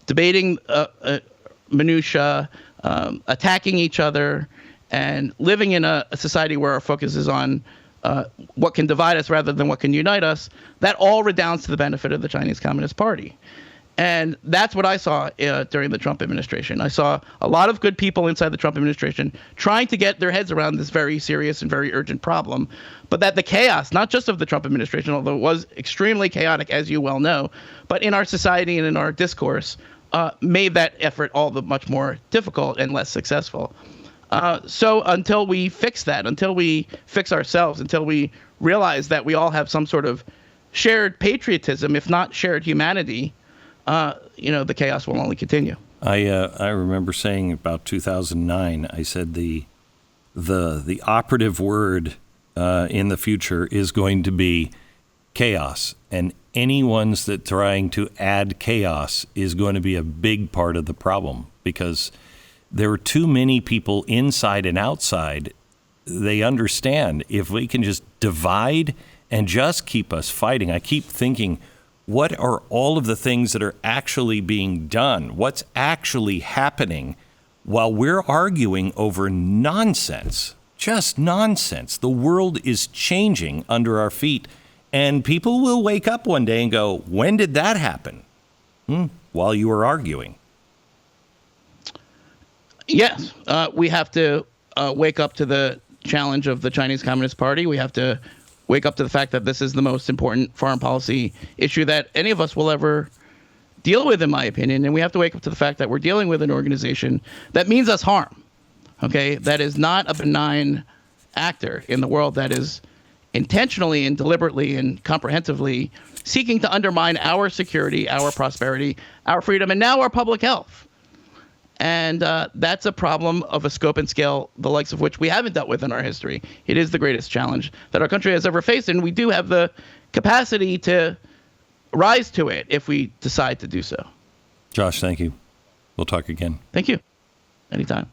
debating minutia, attacking each other, and living in a society where our focus is on what can divide us rather than what can unite us, that all redounds to the benefit of the Chinese Communist Party. And that's what I saw during the Trump administration. I saw a lot of good people inside the Trump administration trying to get their heads around this very serious and very urgent problem, but that the chaos, not just of the Trump administration, although it was extremely chaotic, as you well know, but in our society and in our discourse, made that effort all the much more difficult and less successful. So until we fix that, until we fix ourselves, until we realize that we all have some sort of shared patriotism, if not shared humanity, the chaos will only continue. I remember saying about 2009, I said the operative word in the future is going to be chaos, and anyone's that trying to add chaos is going to be a big part of the problem, because there are too many people inside and outside. They understand if we can just divide and just keep us fighting. I keep thinking, what are all of the things that are actually being done? What's actually happening while we're arguing over nonsense? Just nonsense. The world is changing under our feet, and people will wake up one day and go, when did that happen? While you were arguing. Yes, we have to wake up to the challenge of the Chinese Communist Party. We have to wake up to the fact that this is the most important foreign policy issue that any of us will ever deal with, in my opinion. And we have to wake up to the fact that we're dealing with an organization that means us harm, okay? That is not a benign actor in the world, that is intentionally and deliberately and comprehensively seeking to undermine our security, our prosperity, our freedom, and now our public health. And that's a problem of a scope and scale the likes of which we haven't dealt with in our history. It is the greatest challenge that our country has ever faced, and we do have the capacity to rise to it if we decide to do so. Josh, thank you. We'll talk again. Thank you. Anytime.